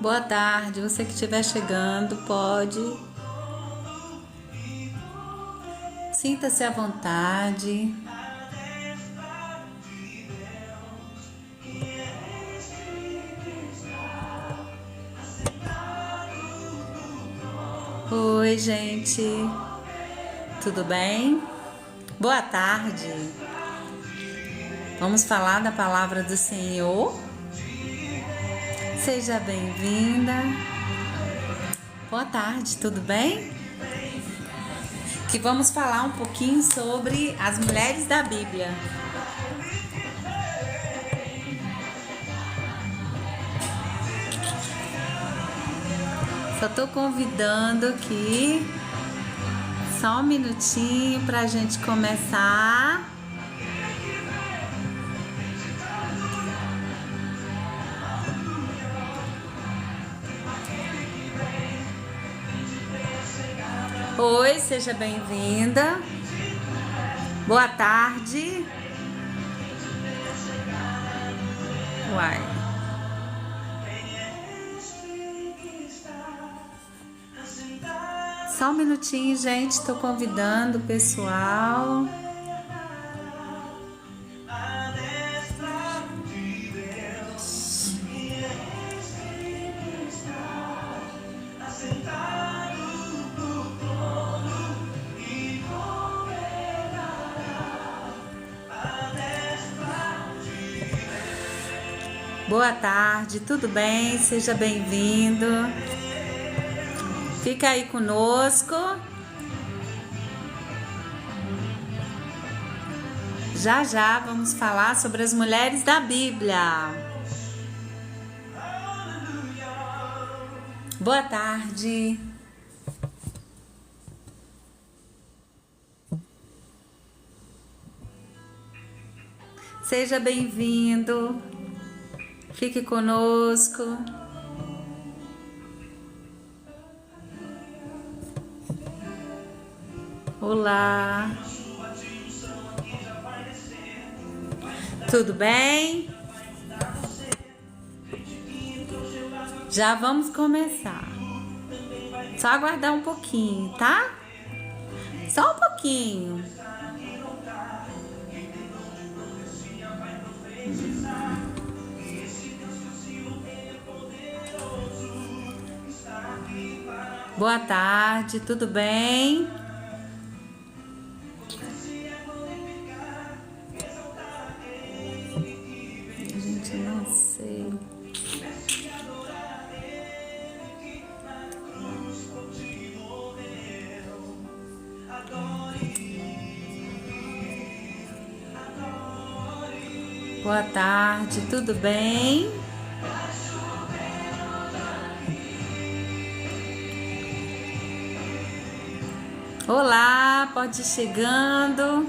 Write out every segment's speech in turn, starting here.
Boa tarde, você que estiver chegando, pode. Sinta-se à vontade. Oi, gente. Tudo bem? Boa tarde. Vamos falar da palavra do Senhor. Seja bem-vinda. Boa tarde, tudo bem? Que vamos falar um pouquinho sobre as mulheres da Bíblia. Só tô convidando aqui. Só um minutinho pra gente começar. Oi, seja bem-vinda. Boa tarde. Uai. Só um minutinho, gente. Tô convidando o pessoal. Boa tarde, tudo bem? Seja bem-vindo. Fica aí conosco. Já já vamos falar sobre as mulheres da Bíblia. Boa tarde. Seja bem-vindo. Fique conosco. Olá. Tudo bem? Já vamos começar. Só aguardar um pouquinho, tá? Só um pouquinho. Boa tarde, tudo bem? Gente, eu não sei. Boa tarde, tudo bem? Olá, pode ir chegando.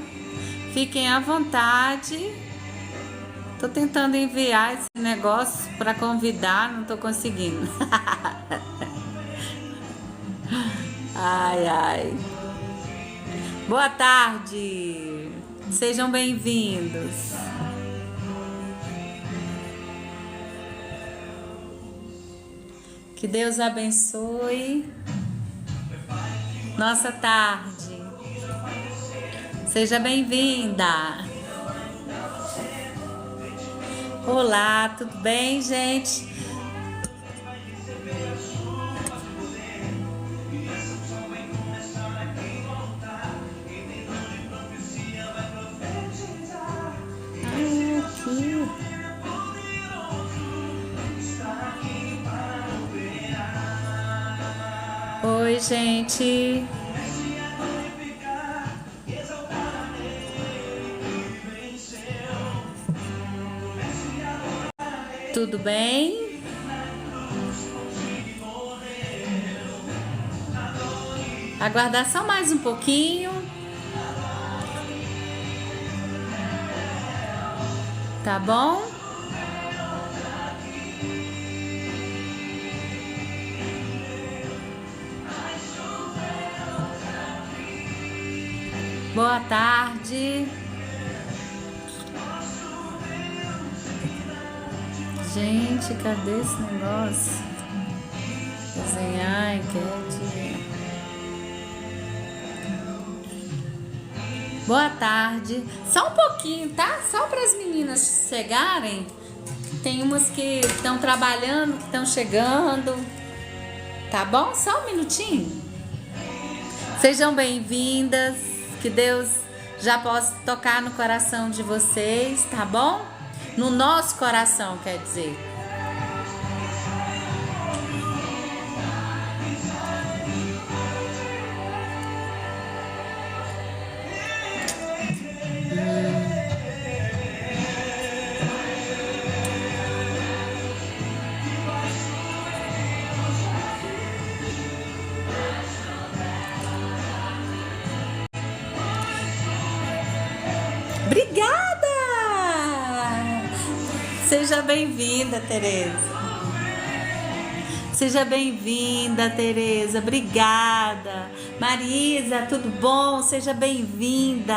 Fiquem à vontade. Tô tentando enviar esse negócio para convidar, não tô conseguindo. Ai, ai. Boa tarde. Sejam bem-vindos. Que Deus abençoe nossa tarde. Seja bem-vinda. Olá, tudo bem, gente? Aqui. Oi, gente. Tudo bem? Aguardar só mais um pouquinho. Tá bom? Boa tarde. Gente, cadê esse negócio? Ai, Cat. Boa tarde. Só um pouquinho, tá? Só para as meninas chegarem. Tem umas que estão trabalhando, que estão chegando. Tá bom? Só um minutinho. Sejam bem-vindas. Que Deus já possa tocar no coração de vocês, tá bom? No nosso coração, quer dizer. Obrigada! Seja bem-vinda, Tereza. Seja bem-vinda, Tereza. Obrigada. Marisa, tudo bom? Seja bem-vinda.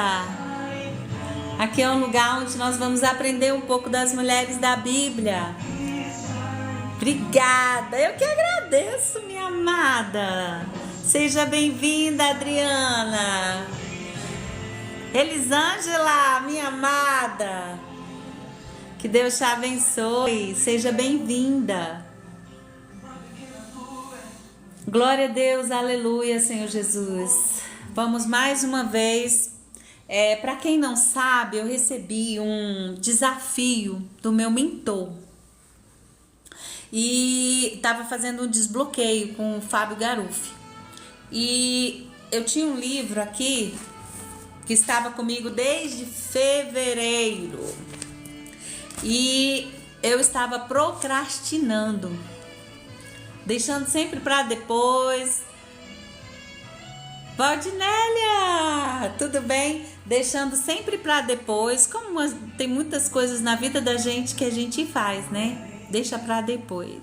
Aqui é um lugar onde nós vamos aprender um pouco das mulheres da Bíblia. Obrigada. Eu que agradeço, minha amada. Seja bem-vinda, Adriana. Elisângela, minha amada, que Deus te abençoe, seja bem-vinda. Glória a Deus, aleluia, Senhor Jesus. Vamos mais uma vez. Para quem não sabe, eu recebi um desafio do meu mentor e estava fazendo um desbloqueio com o Fábio Garuffi. E eu tinha um livro aqui que estava comigo desde fevereiro e eu estava procrastinando, deixando sempre para depois. Valdinélia, tudo bem? Deixando sempre para depois, como tem muitas coisas na vida da gente que a gente faz, né? Deixa para depois.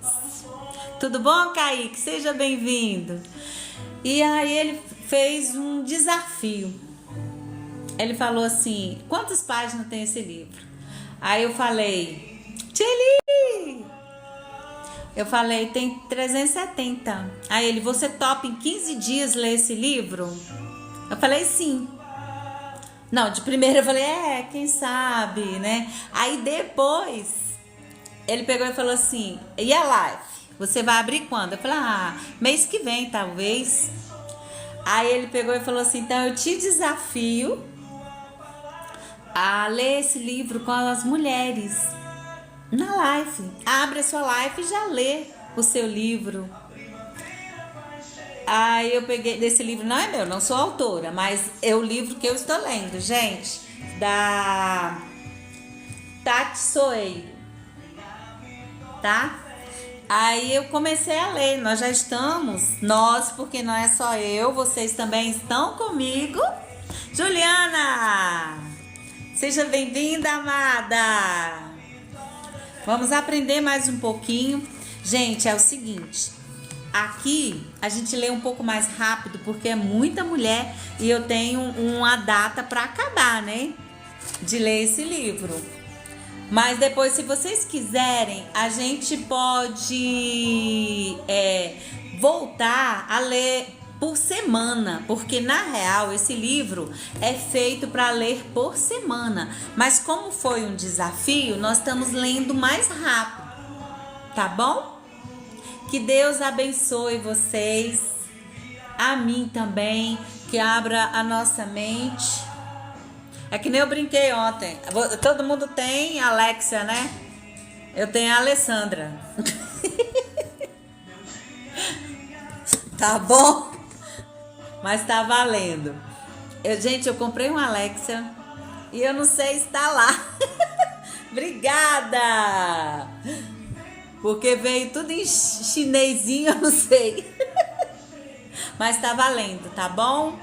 Tudo bom, Kaique? Seja bem-vindo. E aí ele fez um desafio. Ele falou assim, quantas páginas tem esse livro? Aí eu falei, Tcheli! Eu falei, tem 370. Aí ele, você topa em 15 dias ler esse livro? Eu falei, sim. Não, de primeira eu falei, quem sabe, né? Aí depois, ele pegou e falou assim, e a live? Você vai abrir quando? Eu falei, mês que vem, talvez. Aí ele pegou e falou assim, então eu te desafio a ler esse livro com as mulheres na live. Abre a sua live e já lê o seu livro. Aí eu peguei desse livro, não é meu, não sou autora, mas é o livro que eu estou lendo, gente, da Tati Soeiro, tá? Aí eu comecei a ler, nós já estamos, porque não é só eu, vocês também estão comigo. Juliana! Seja bem-vinda, amada! Vamos aprender mais um pouquinho. Gente, é o seguinte. Aqui a gente lê um pouco mais rápido porque é muita mulher e eu tenho uma data para acabar, né? De ler esse livro. Mas depois, se vocês quiserem, a gente pode voltar a ler por semana, porque na real esse livro é feito para ler por semana, mas como foi um desafio, nós estamos lendo mais rápido, tá bom? Que Deus abençoe vocês, a mim também, que abra a nossa mente. É que nem eu brinquei ontem, todo mundo tem Alexia, né? Eu tenho a Alessandra. Tá bom? Mas tá valendo. Gente, eu comprei um Alexia e eu não sei se tá lá. Obrigada! Porque veio tudo em chinesinho, eu não sei. Mas tá valendo, tá bom?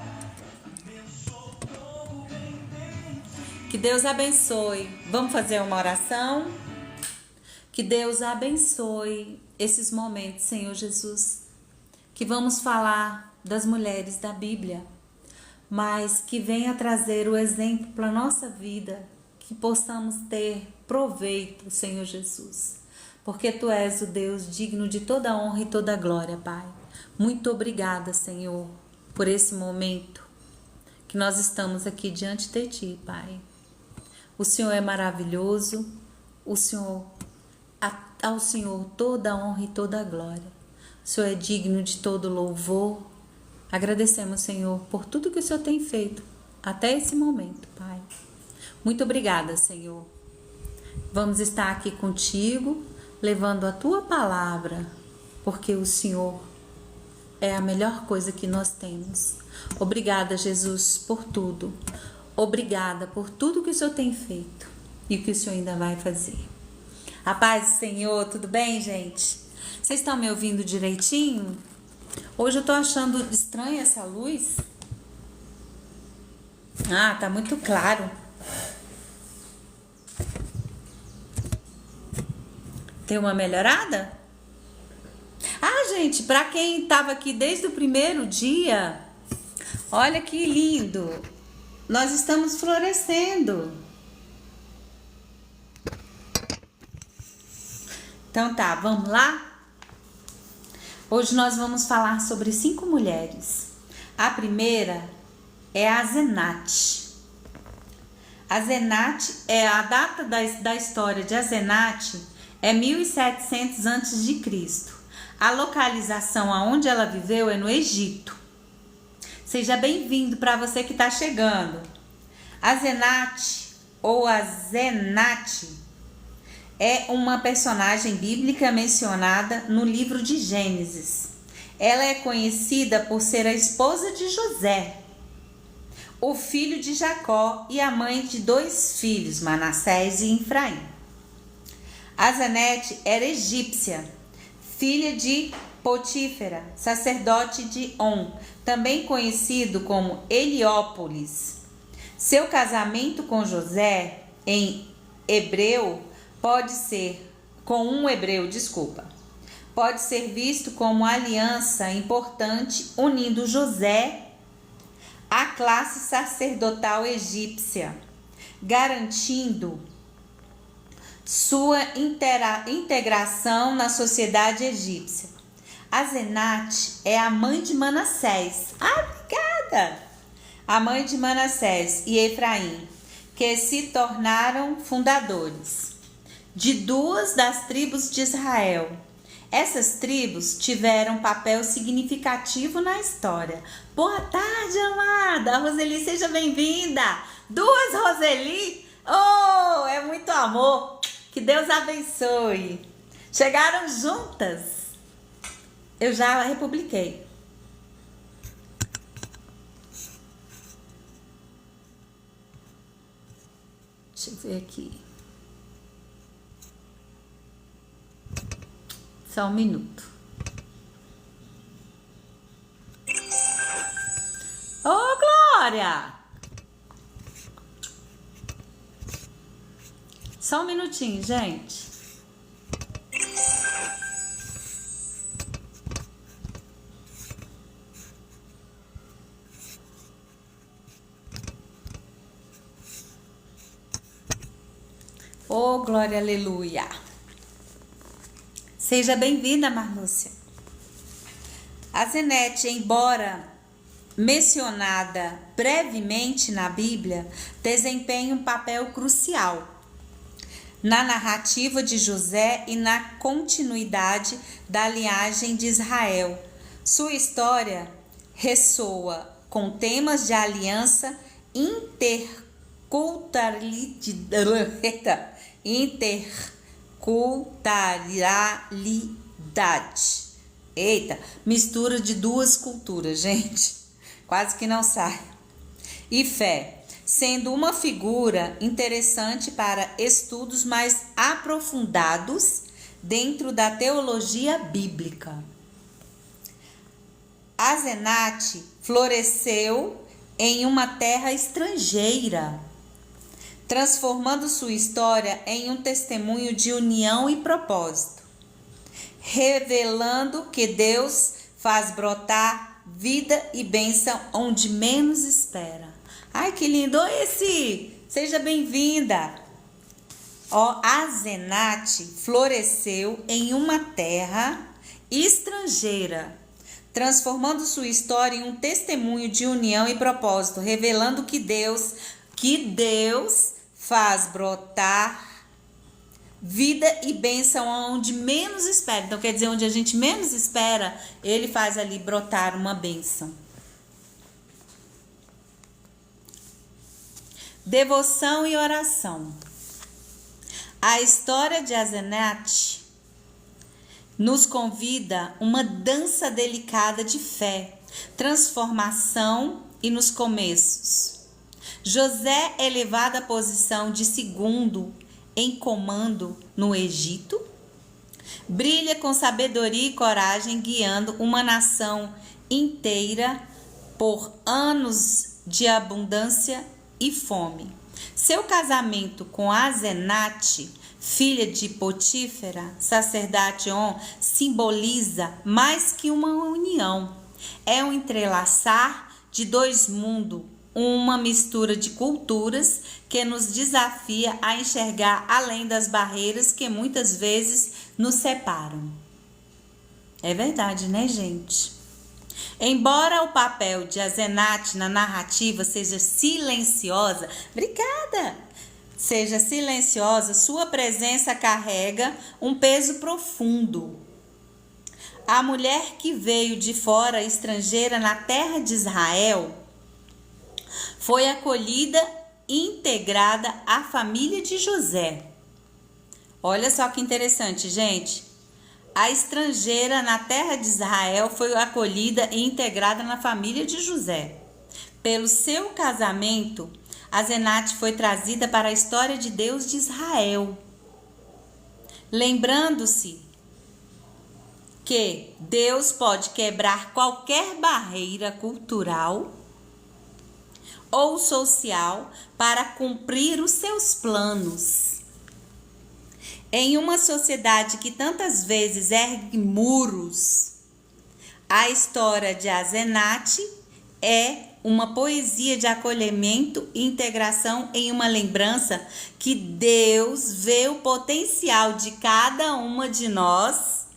Que Deus abençoe. Vamos fazer uma oração? Que Deus abençoe esses momentos, Senhor Jesus. Que vamos falar das mulheres da Bíblia, mas que venha trazer o exemplo para a nossa vida, que possamos ter proveito, Senhor Jesus, porque Tu és o Deus digno de toda honra e toda glória, Pai. Muito obrigada, Senhor, por esse momento que nós estamos aqui diante de Ti, Pai. O Senhor é maravilhoso, ao Senhor toda a honra e toda a glória. O Senhor é digno de todo louvor. Agradecemos, Senhor, por tudo que o Senhor tem feito até esse momento, Pai. Muito obrigada, Senhor. Vamos estar aqui contigo, levando a Tua palavra, porque o Senhor é a melhor coisa que nós temos. Obrigada, Jesus, por tudo. Obrigada por tudo que o Senhor tem feito e o que o Senhor ainda vai fazer. A paz do Senhor, tudo bem, gente? Vocês estão me ouvindo direitinho? Hoje eu tô achando estranha essa luz. Tá muito claro. Tem uma melhorada? Gente, para quem estava aqui desde o primeiro dia, olha que lindo. Nós estamos florescendo. Então tá, vamos lá? Hoje nós vamos falar sobre 5 mulheres. A primeira é a Asenate. Asenate, a data da história de Asenate é 1700 a.C. A localização aonde ela viveu é no Egito. Seja bem-vindo para você que está chegando. Asenate ou Azenate é uma personagem bíblica mencionada no livro de Gênesis. Ela é conhecida por ser a esposa de José, o filho de Jacó e a mãe de 2 filhos, Manassés e Efraim. Asenate era egípcia, filha de Potífera, sacerdote de On, também conhecido como Heliópolis. Seu casamento com José, em hebreu, pode ser visto como aliança importante unindo José à classe sacerdotal egípcia, garantindo sua integração na sociedade egípcia. Asenate é a mãe de Manassés. Obrigada! A mãe de Manassés e Efraim, que se tornaram fundadores de 2 das tribos de Israel. Essas tribos tiveram um papel significativo na história. Boa tarde, amada! Roseli, seja bem-vinda! 2 Roseli? Oh, é muito amor! Que Deus abençoe. Chegaram juntas. Eu já republiquei. Deixa eu ver aqui. Só um minuto. Ô, Glória! Só um minutinho, gente. Oh, glória, aleluia. Seja bem-vinda, Marlúcia. Asenate, embora mencionada brevemente na Bíblia, desempenha um papel crucial na narrativa de José e na continuidade da linhagem de Israel. Sua história ressoa com temas de aliança, interculturalidade. Mistura de 2 culturas, gente. Quase que não sai. E fé, sendo uma figura interessante para estudos mais aprofundados dentro da teologia bíblica. Asenate floresceu em uma terra estrangeira, transformando sua história em um testemunho de união e propósito, revelando que Deus faz brotar vida e bênção onde menos espera. Ai, que lindo esse! Seja bem-vinda! Asenate floresceu em uma terra estrangeira, transformando sua história em um testemunho de união e propósito, revelando que Deus faz brotar vida e bênção onde menos espera. Então, quer dizer, onde a gente menos espera, ele faz ali brotar uma bênção. Devoção e oração. A história de Asenate nos convida uma dança delicada de fé, transformação e nos começos. José é elevado à posição de segundo em comando no Egito, brilha com sabedoria e coragem, guiando uma nação inteira por anos de abundância e fome. Seu casamento com Asenate, filha de Potífera, sacerdote On, simboliza mais que uma união. É um entrelaçar de dois mundos, uma mistura de culturas que nos desafia a enxergar além das barreiras que muitas vezes nos separam. É verdade, né, gente? Embora o papel de Asenate na narrativa seja silenciosa, seja silenciosa, sua presença carrega um peso profundo. A mulher que veio de fora, estrangeira na terra de Israel, foi acolhida e integrada à família de José. Olha só que interessante, gente. A estrangeira na terra de Israel foi acolhida e integrada na família de José. Pelo seu casamento, Asenate foi trazida para a história de Deus de Israel. Lembrando-se que Deus pode quebrar qualquer barreira cultural ou social para cumprir os seus planos. Em uma sociedade que tantas vezes ergue muros, a história de Asenate é uma poesia de acolhimento e integração, em uma lembrança que Deus vê o potencial de cada uma de nós,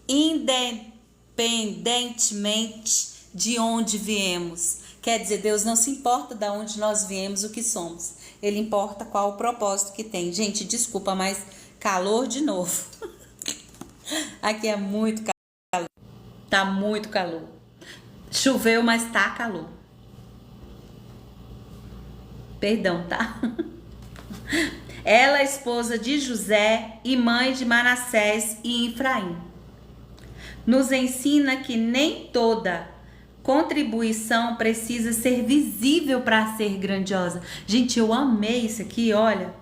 independentemente de onde viemos. Quer dizer, Deus não se importa de onde nós viemos, o que somos. Ele importa qual o propósito que tem. Gente, desculpa, mas calor de novo. Aqui é muito calor. Tá muito calor. Choveu, mas tá calor. Perdão, tá? Ela é esposa de José e mãe de Manassés e Efraim. Nos ensina que nem toda contribuição precisa ser visível para ser grandiosa. Gente, eu amei isso aqui, olha.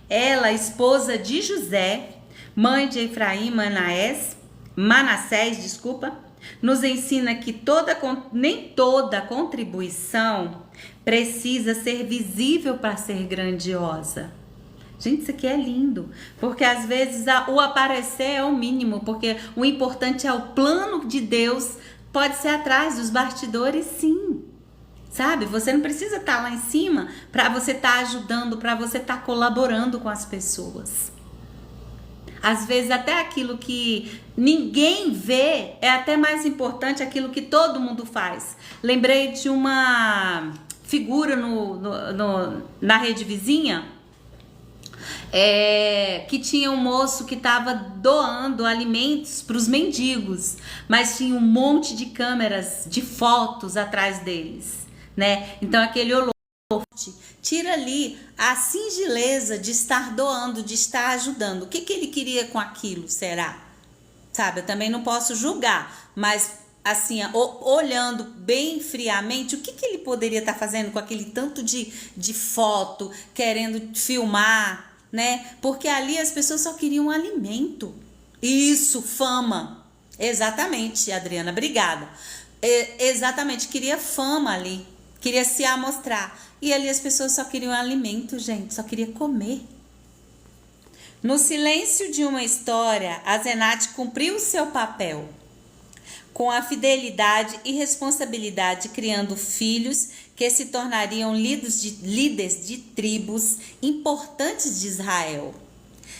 Ela, esposa de José, mãe de Efraim, Manassés, nos ensina que nem toda contribuição precisa ser visível para ser grandiosa. Gente, isso aqui é lindo, porque às vezes o aparecer é o mínimo, porque o importante é o plano de Deus. Pode ser atrás dos bastidores, sim. Sabe? Você não precisa estar lá em cima para você estar ajudando, para você estar colaborando com as pessoas. Às vezes até aquilo que ninguém vê é até mais importante aquilo que todo mundo faz. Lembrei de uma figura na rede vizinha, que tinha um moço que estava doando alimentos para os mendigos, mas tinha um monte de câmeras de fotos atrás deles, né? Então aquele olor tira ali a singeleza de estar doando, de estar ajudando. O que ele queria com aquilo, será? Sabe, eu também não posso julgar, mas assim, olhando bem friamente, o que ele poderia estar fazendo com aquele tanto de foto, querendo filmar, né? Porque ali as pessoas só queriam um alimento. Isso, fama. Exatamente, Adriana, obrigada. Exatamente, queria fama ali, queria se amostrar. E ali as pessoas só queriam alimento, gente, só queria comer. No silêncio de uma história, Asenate cumpriu o seu papel com a fidelidade e responsabilidade, criando filhos que se tornariam líderes de tribos importantes de Israel.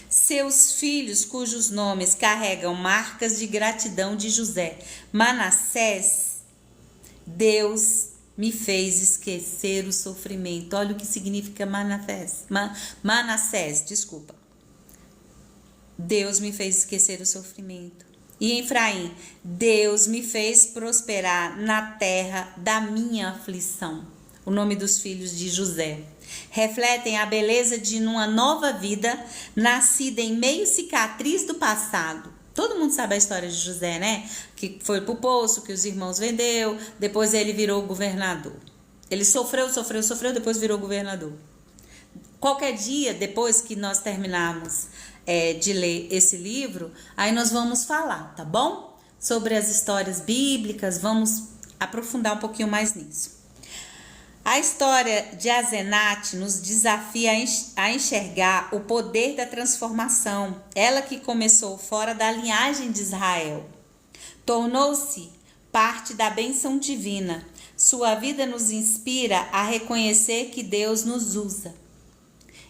Seus filhos, cujos nomes carregam marcas de gratidão de José. Manassés, Deus me fez esquecer o sofrimento. Olha o que significa Manassés, desculpa. Deus me fez esquecer o sofrimento. E Efraim, Deus me fez prosperar na terra da minha aflição. O nome dos filhos de José refletem a beleza de uma nova vida nascida em meio cicatriz do passado. Todo mundo sabe a história de José, né? Que foi pro poço, que os irmãos vendeu, depois ele virou governador. Ele sofreu, depois virou governador. Qualquer dia, depois que nós terminarmos de ler esse livro, aí nós vamos falar, tá bom? Sobre as histórias bíblicas, vamos aprofundar um pouquinho mais nisso. A história de Asenate nos desafia a enxergar o poder da transformação. Ela que começou fora da linhagem de Israel, tornou-se parte da bênção divina. Sua vida nos inspira a reconhecer que Deus nos usa,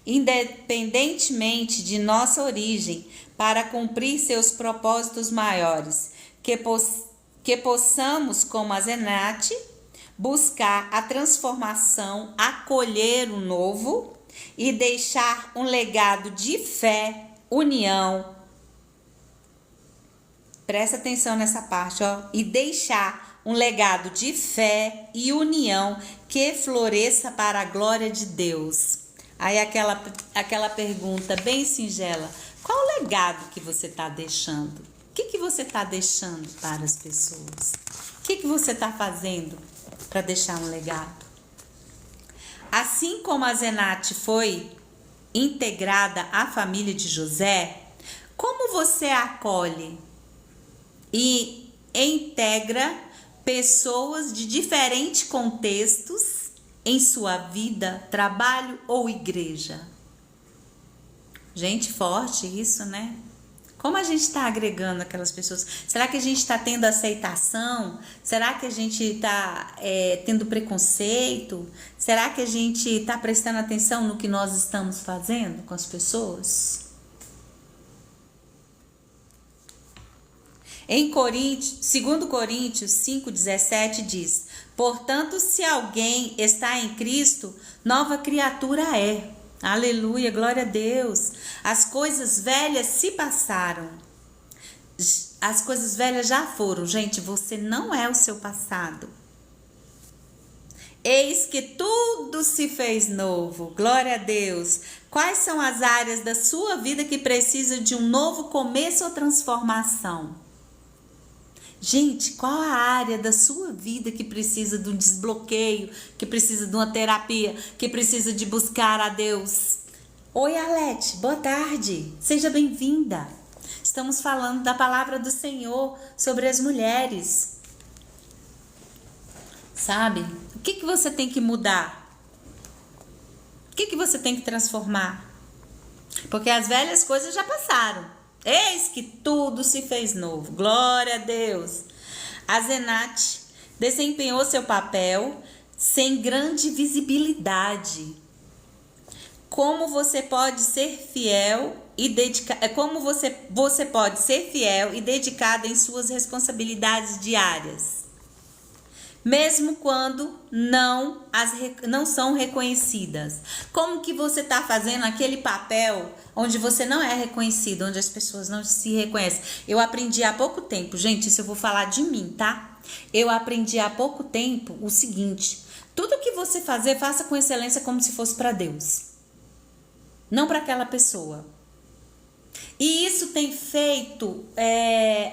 independentemente de nossa origem, para cumprir seus propósitos maiores. Que possamos, como Asenate, buscar a transformação, acolher o novo e deixar um legado de fé, união. Presta atenção nessa parte, ó. E deixar um legado de fé e união que floresça para a glória de Deus. Aí aquela pergunta bem singela: qual o legado que você está deixando? O que você está deixando para as pessoas? O que você está fazendo para deixar um legado? Assim como a Asenate foi integrada à família de José, como você acolhe e integra pessoas de diferentes contextos em sua vida, trabalho ou igreja? Gente, forte isso, né? Como a gente está agregando aquelas pessoas? Será que a gente está tendo aceitação? Será que a gente está tendo preconceito? Será que a gente está prestando atenção no que nós estamos fazendo com as pessoas? Em 2 Coríntios 5,17 diz: portanto, se alguém está em Cristo, nova criatura é. Aleluia, glória a Deus. As coisas velhas se passaram. As coisas velhas já foram. Gente, você não é o seu passado. Eis que tudo se fez novo. Glória a Deus. Quais são as áreas da sua vida que precisam de um novo começo ou transformação? Gente, qual a área da sua vida que precisa de um desbloqueio, que precisa de uma terapia, que precisa de buscar a Deus? Oi, Arlete, boa tarde, seja bem-vinda. Estamos falando da palavra do Senhor sobre as mulheres. Sabe? O que você tem que mudar? O que você tem que transformar? Porque as velhas coisas já passaram. Eis que tudo se fez novo. Glória a Deus. Asenate desempenhou seu papel sem grande visibilidade. Como você pode ser fiel e dedicada? Como você pode ser fiel e dedicada em suas responsabilidades diárias, mesmo quando não são reconhecidas? Como que você está fazendo aquele papel onde você não é reconhecido, onde as pessoas não se reconhecem? Eu aprendi há pouco tempo, gente, isso eu vou falar de mim, tá? Eu aprendi há pouco tempo o seguinte: tudo que você fazer, faça com excelência, como se fosse para Deus, não para aquela pessoa. E isso tem feito,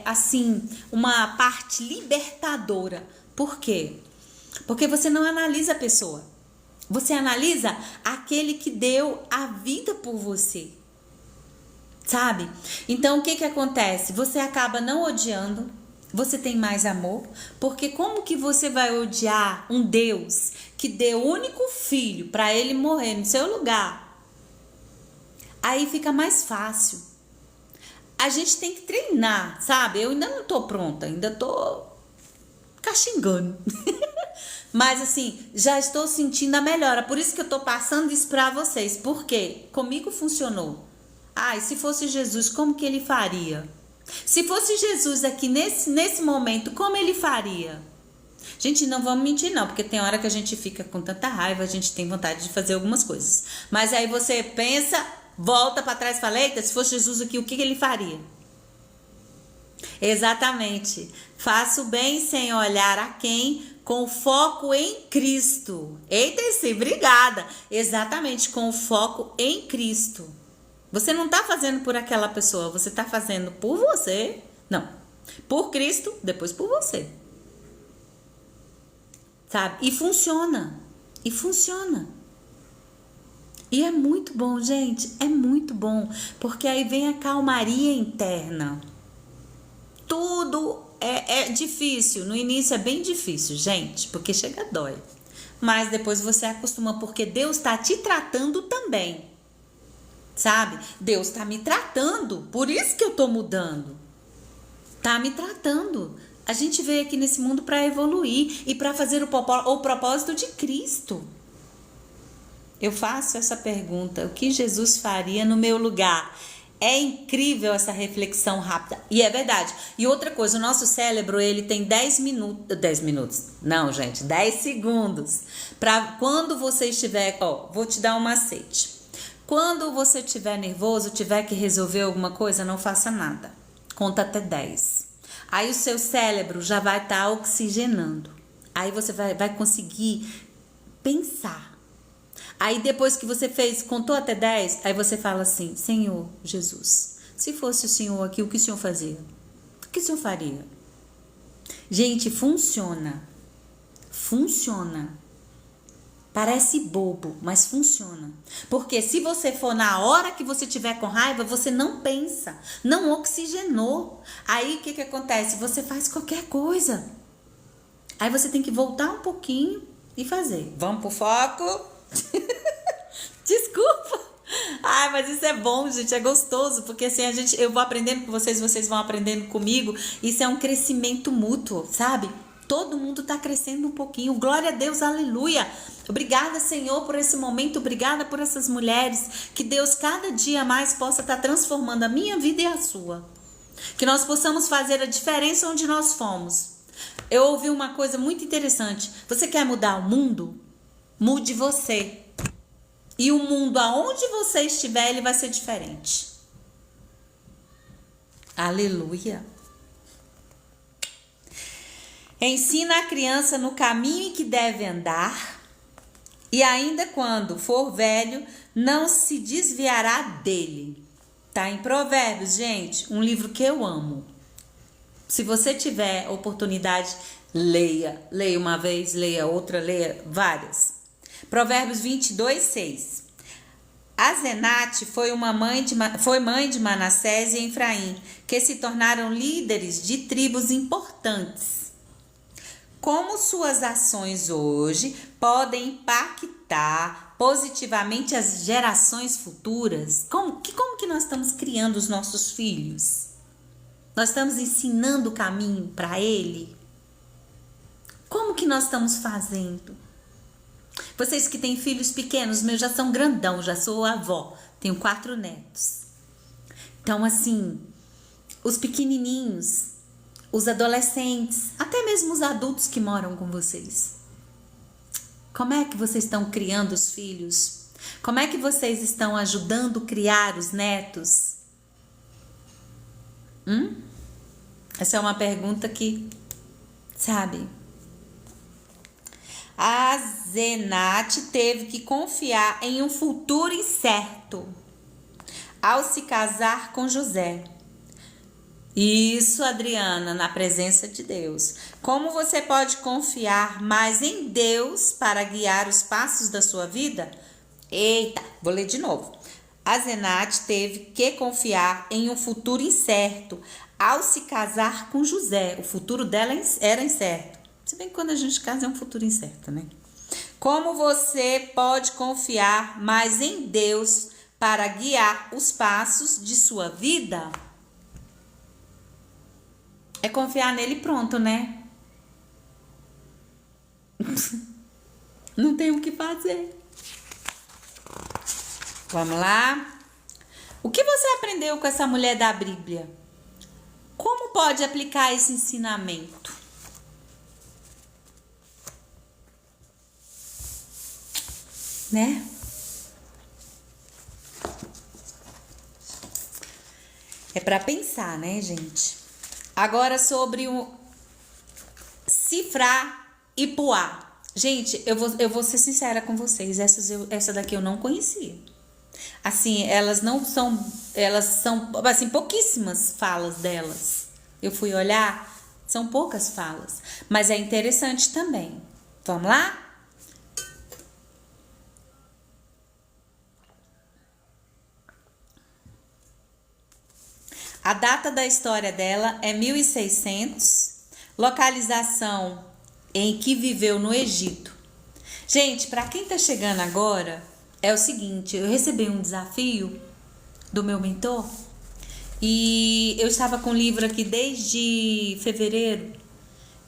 assim, uma parte libertadora. Por quê? Porque você não analisa a pessoa. Você analisa aquele que deu a vida por você. Sabe? Então, o que acontece? Você acaba não odiando, você tem mais amor. Porque como que você vai odiar um Deus que deu o único filho para ele morrer no seu lugar? Aí fica mais fácil. A gente tem que treinar, sabe? Eu ainda não tô pronta, ainda tô caxingando. Mas assim, já estou sentindo a melhora. Por isso que eu tô passando isso para vocês. Porque comigo funcionou. Ah, e se fosse Jesus, como que ele faria? Se fosse Jesus aqui nesse momento, como ele faria? Gente, não vamos mentir não, porque tem hora que a gente fica com tanta raiva, a gente tem vontade de fazer algumas coisas. Mas aí você pensa, volta para trás e fala, eita, se fosse Jesus aqui, o que ele faria? Exatamente. Faça o bem sem olhar a quem, com foco em Cristo. Eita, sim, obrigada. Exatamente, com foco em Cristo. Você não está fazendo por aquela pessoa, você está fazendo por você. Não, por Cristo, depois por você. Sabe? E funciona. E funciona. E é muito bom, gente. É muito bom. Porque aí vem a calmaria interna. Tudo é difícil. No início é bem difícil, gente. Porque chega dói. Mas depois você acostuma. Porque Deus está te tratando também. Sabe? Deus está me tratando. Por isso que eu estou mudando. Tá me tratando. A gente veio aqui nesse mundo para evoluir e para fazer o propósito de Cristo. Eu faço essa pergunta: o que Jesus faria no meu lugar? É incrível essa reflexão rápida. E é verdade. E outra coisa, o nosso cérebro, ele tem 10 minutos. 10 minutos. Não, gente, 10 segundos. Para quando você estiver. Vou te dar um macete. Quando você estiver nervoso, tiver que resolver alguma coisa, não faça nada. Conta até 10. Aí o seu cérebro já vai estar oxigenando. Aí você vai conseguir pensar. Aí depois que você contou até 10, aí você fala assim: Senhor Jesus, se fosse o Senhor aqui, o que o Senhor fazia? O que o Senhor faria? Gente, funciona. Funciona. Parece bobo, mas funciona. Porque se você for na hora que você tiver com raiva, você não pensa, não oxigenou. Aí o que acontece? Você faz qualquer coisa. Aí você tem que voltar um pouquinho e fazer. Vamos pro foco? Desculpa. Ai, mas isso é bom, gente, é gostoso, porque assim eu vou aprendendo com vocês vão aprendendo comigo. Isso é um crescimento mútuo, sabe? Todo mundo tá crescendo um pouquinho. Glória a Deus, aleluia. Obrigada, Senhor, por esse momento. Obrigada por essas mulheres. Que Deus cada dia mais possa estar transformando a minha vida e a sua. Que nós possamos fazer a diferença onde nós fomos. Eu ouvi uma coisa muito interessante. Você quer mudar o mundo? Mude você. E o mundo aonde você estiver, ele vai ser diferente. Aleluia. Ensina a criança no caminho em que deve andar, e ainda quando for velho, não se desviará dele. Tá em Provérbios, gente, um livro que eu amo. Se você tiver oportunidade, leia. Leia uma vez, leia outra, leia várias. Provérbios 22:6. Azenate foi mãe de Manassés e Efraim, que se tornaram líderes de tribos importantes. Como suas ações hoje podem impactar positivamente as gerações futuras? Como que nós estamos criando os nossos filhos? Nós estamos ensinando o caminho para ele? Como que nós estamos fazendo? Vocês que têm filhos pequenos, meus já são grandão, já sou avó, tenho 4 netos. Então, assim, os pequenininhos, os adolescentes, até mesmo os adultos que moram com vocês. Como é que vocês estão criando os filhos? Como é que vocês estão ajudando a criar os netos? Essa é uma pergunta que, sabe? A Zenate teve que confiar em um futuro incerto ao se casar com José. Isso, Adriana, na presença de Deus. Como você pode confiar mais em Deus para guiar os passos da sua vida? Eita, vou ler de novo. A Zenate teve que confiar em um futuro incerto ao se casar com José. O futuro dela era incerto. Se bem que quando a gente casa é um futuro incerto, né? Como você pode confiar mais em Deus para guiar os passos de sua vida? É confiar nele e pronto, né? Não tem o que fazer. Vamos lá? O que você aprendeu com essa mulher da Bíblia? Como pode aplicar esse ensinamento? Né? É para pensar, né, gente? Agora sobre o Sifra e Puá. Gente, eu vou ser sincera com vocês. Essa daqui eu não conhecia. Assim, elas são, assim, pouquíssimas falas delas. Eu fui olhar, são poucas falas. Mas é interessante também. Vamos lá? A data da história dela é 1600, localização em que viveu no Egito. Gente, para quem tá chegando agora, é o seguinte, eu recebi um desafio do meu mentor e eu estava com o livro aqui desde fevereiro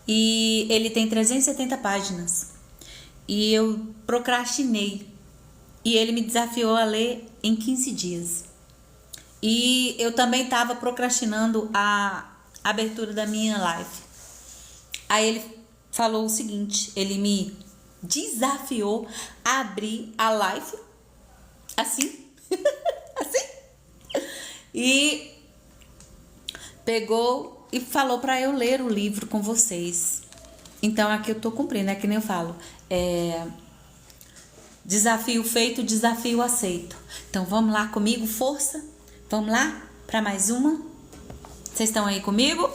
e ele tem 370 páginas e eu procrastinei e ele me desafiou a ler em 15 dias. E eu também estava procrastinando a abertura da minha live. Aí ele falou o seguinte, ele me desafiou a abrir a live assim, assim, e pegou e falou para eu ler o livro com vocês. Então aqui eu tô cumprindo, é que nem eu falo, desafio feito, desafio aceito. Então vamos lá comigo, força. Vamos lá para mais uma? Vocês estão aí comigo?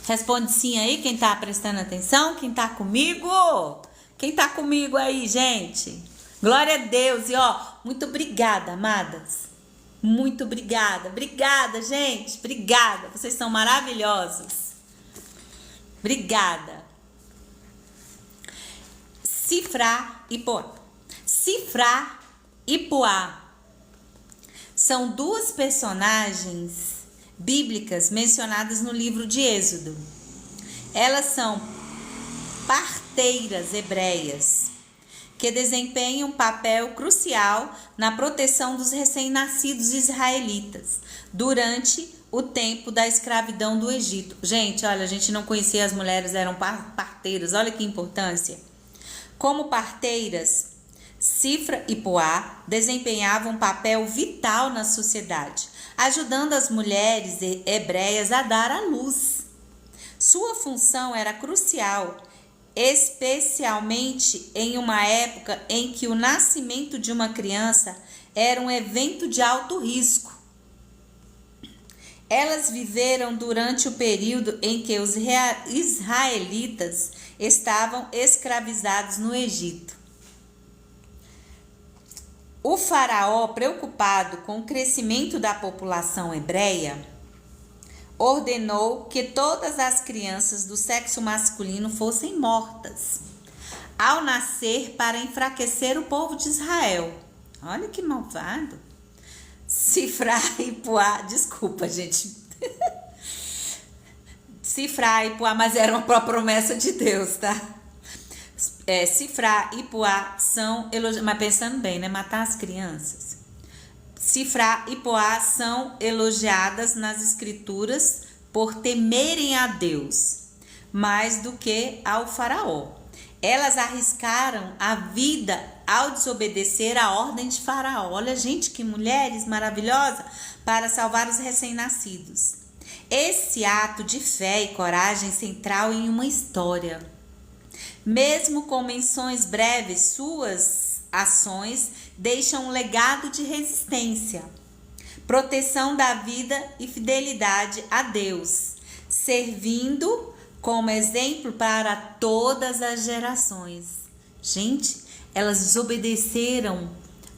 Responde sim aí, quem tá prestando atenção, quem tá comigo? Quem tá comigo aí, gente? Glória a Deus. E ó, muito obrigada, amadas. Muito obrigada. Obrigada, gente. Obrigada. Vocês são maravilhosos. Obrigada. Sifra e Puá. Sifra e Puá são duas personagens bíblicas mencionadas no livro de Êxodo. Elas são parteiras hebreias que desempenham um papel crucial na proteção dos recém-nascidos israelitas durante o tempo da escravidão do Egito. Gente, olha, a gente não conhecia as mulheres, eram parteiras, olha que importância. Como parteiras, Sifra e Puá desempenhavam um papel vital na sociedade, ajudando as mulheres hebreias a dar à luz. Sua função era crucial, especialmente em uma época em que o nascimento de uma criança era um evento de alto risco. Elas viveram durante o período em que os israelitas estavam escravizados no Egito. O faraó, preocupado com o crescimento da população hebreia, ordenou que todas as crianças do sexo masculino fossem mortas ao nascer para enfraquecer o povo de Israel. Olha que malvado. Sifra e Puá, desculpa, gente. Sifra e Puá, mas era uma promessa de Deus, tá? Sifra e Puá são elogiadas, mas pensando bem, né? Matar as crianças. Sifra e Puá são elogiadas nas escrituras por temerem a Deus mais do que ao faraó. Elas arriscaram a vida ao desobedecer a ordem de faraó. Olha, gente, que mulheres maravilhosas para salvar os recém-nascidos. Esse ato de fé e coragem central em uma história. Mesmo com menções breves, suas ações deixam um legado de resistência, proteção da vida e fidelidade a Deus, servindo como exemplo para todas as gerações. Gente, elas desobedeceram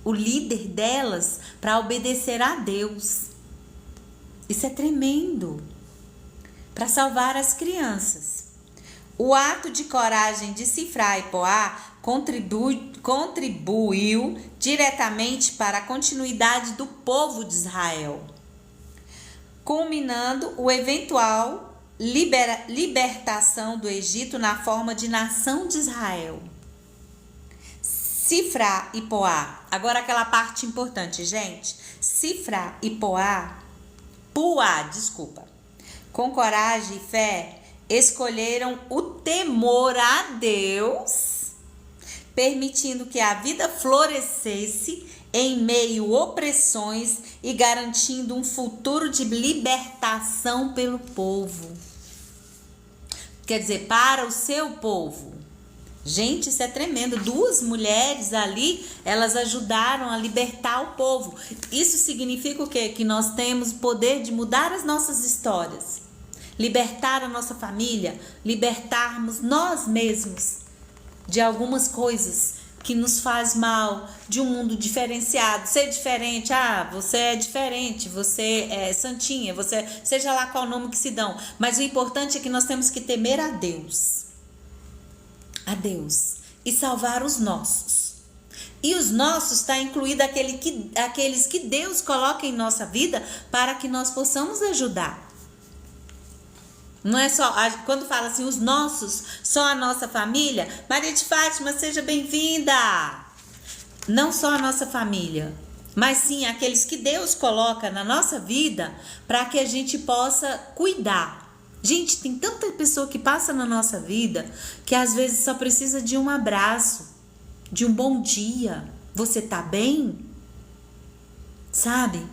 o líder delas para obedecer a Deus. Isso é tremendo. Para salvar as crianças. O ato de coragem de Sifra e Puá contribuiu diretamente para a continuidade do povo de Israel, culminando o eventual libertação do Egito na forma de nação de Israel. Sifra e Puá. Agora aquela parte importante, gente. Sifra e Puá, com coragem e fé, escolheram o temor a Deus, permitindo que a vida florescesse em meio a opressões e garantindo um futuro de libertação pelo povo. Quer dizer, para o seu povo. Gente, isso é tremendo. 2 mulheres ali, elas ajudaram a libertar o povo. Isso significa o quê? Que nós temos o poder de mudar as nossas histórias. Libertar a nossa família, libertarmos nós mesmos de algumas coisas que nos faz mal, de um mundo diferenciado, ser diferente, você é diferente, você é santinha, você, seja lá qual nome que se dão, mas o importante é que nós temos que temer a Deus, e salvar os nossos. E os nossos está incluído aqueles que Deus coloca em nossa vida para que nós possamos ajudar. Não é só, quando fala assim, os nossos, só a nossa família. Maria de Fátima, seja bem-vinda. Não só a nossa família, mas sim aqueles que Deus coloca na nossa vida para que a gente possa cuidar. Gente, tem tanta pessoa que passa na nossa vida que às vezes só precisa de um abraço, de um bom dia. Você tá bem? Sabe?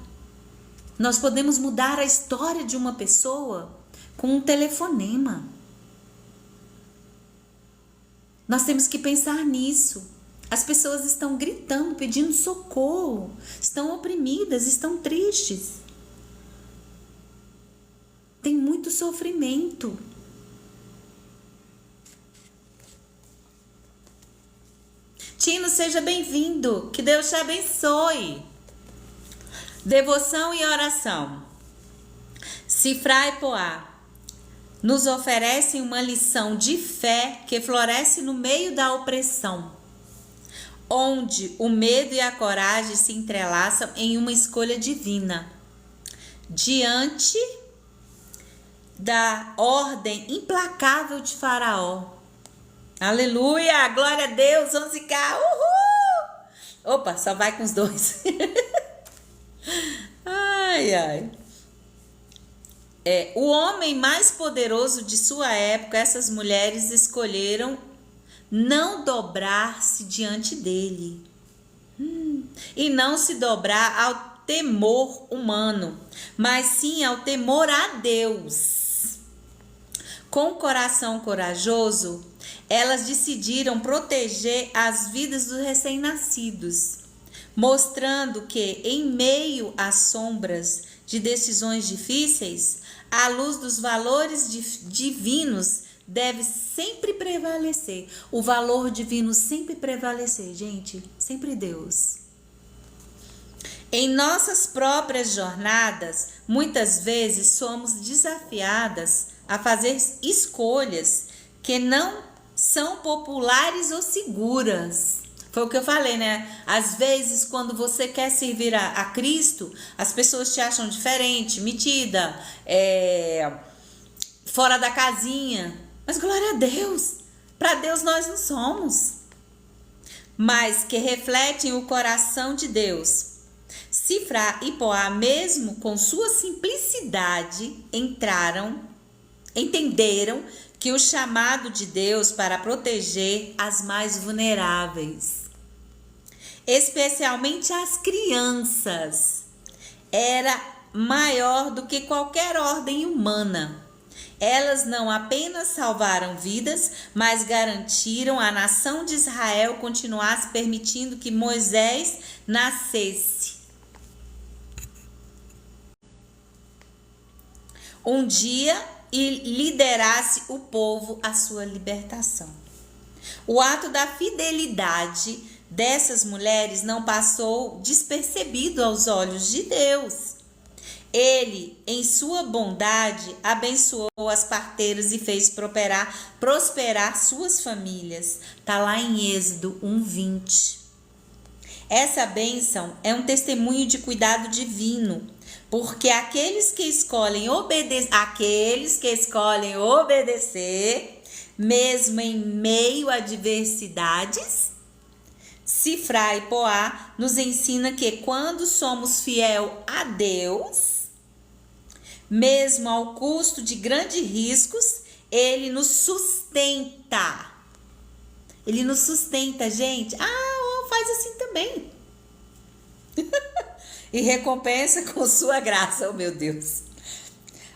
Nós podemos mudar a história de uma pessoa com um telefonema. Nós temos que pensar nisso. As pessoas estão gritando, pedindo socorro, estão oprimidas, estão tristes. Tem muito sofrimento. Tino, seja bem-vindo. Que Deus te abençoe. Devoção e oração. Sifra e Puá nos oferecem uma lição de fé que floresce no meio da opressão, onde o medo e a coragem se entrelaçam em uma escolha divina, diante da ordem implacável de Faraó. Aleluia! Glória a Deus! 11K! Uhul! Opa, só vai com os 2. Ai, ai. O homem mais poderoso de sua época, essas mulheres escolheram não dobrar-se diante dele e não se dobrar ao temor humano, mas sim ao temor a Deus. Com o coração corajoso, elas decidiram proteger as vidas dos recém-nascidos, mostrando que, em meio às sombras de decisões difíceis, a luz dos valores divinos deve sempre prevalecer. O valor divino sempre prevalecer, gente. Sempre Deus. Em nossas próprias jornadas, muitas vezes somos desafiadas a fazer escolhas que não são populares ou seguras. Foi o que eu falei, né? Às vezes, quando você quer servir a Cristo, as pessoas te acham diferente, metida, fora da casinha. Mas glória a Deus, para Deus nós não somos. Mas que refletem o coração de Deus. Sifra e Puá, mesmo com sua simplicidade, entenderam que o chamado de Deus para proteger as mais vulneráveis, especialmente as crianças, era maior do que qualquer ordem humana. Elas não apenas salvaram vidas, mas garantiram a nação de Israel continuasse permitindo que Moisés nascesse um dia e liderasse o povo à sua libertação. O ato da fidelidade dessas mulheres não passou despercebido aos olhos de Deus. Ele, em sua bondade, abençoou as parteiras e fez prosperar suas famílias. Está lá em Êxodo 1:20. Essa bênção é um testemunho de cuidado divino, porque aqueles que escolhem obedecer, mesmo em meio a adversidades, Sifra e Poá nos ensina que quando somos fiel a Deus, mesmo ao custo de grandes riscos, Ele nos sustenta. Ele nos sustenta, gente. Faz assim também. E recompensa com sua graça, oh meu Deus.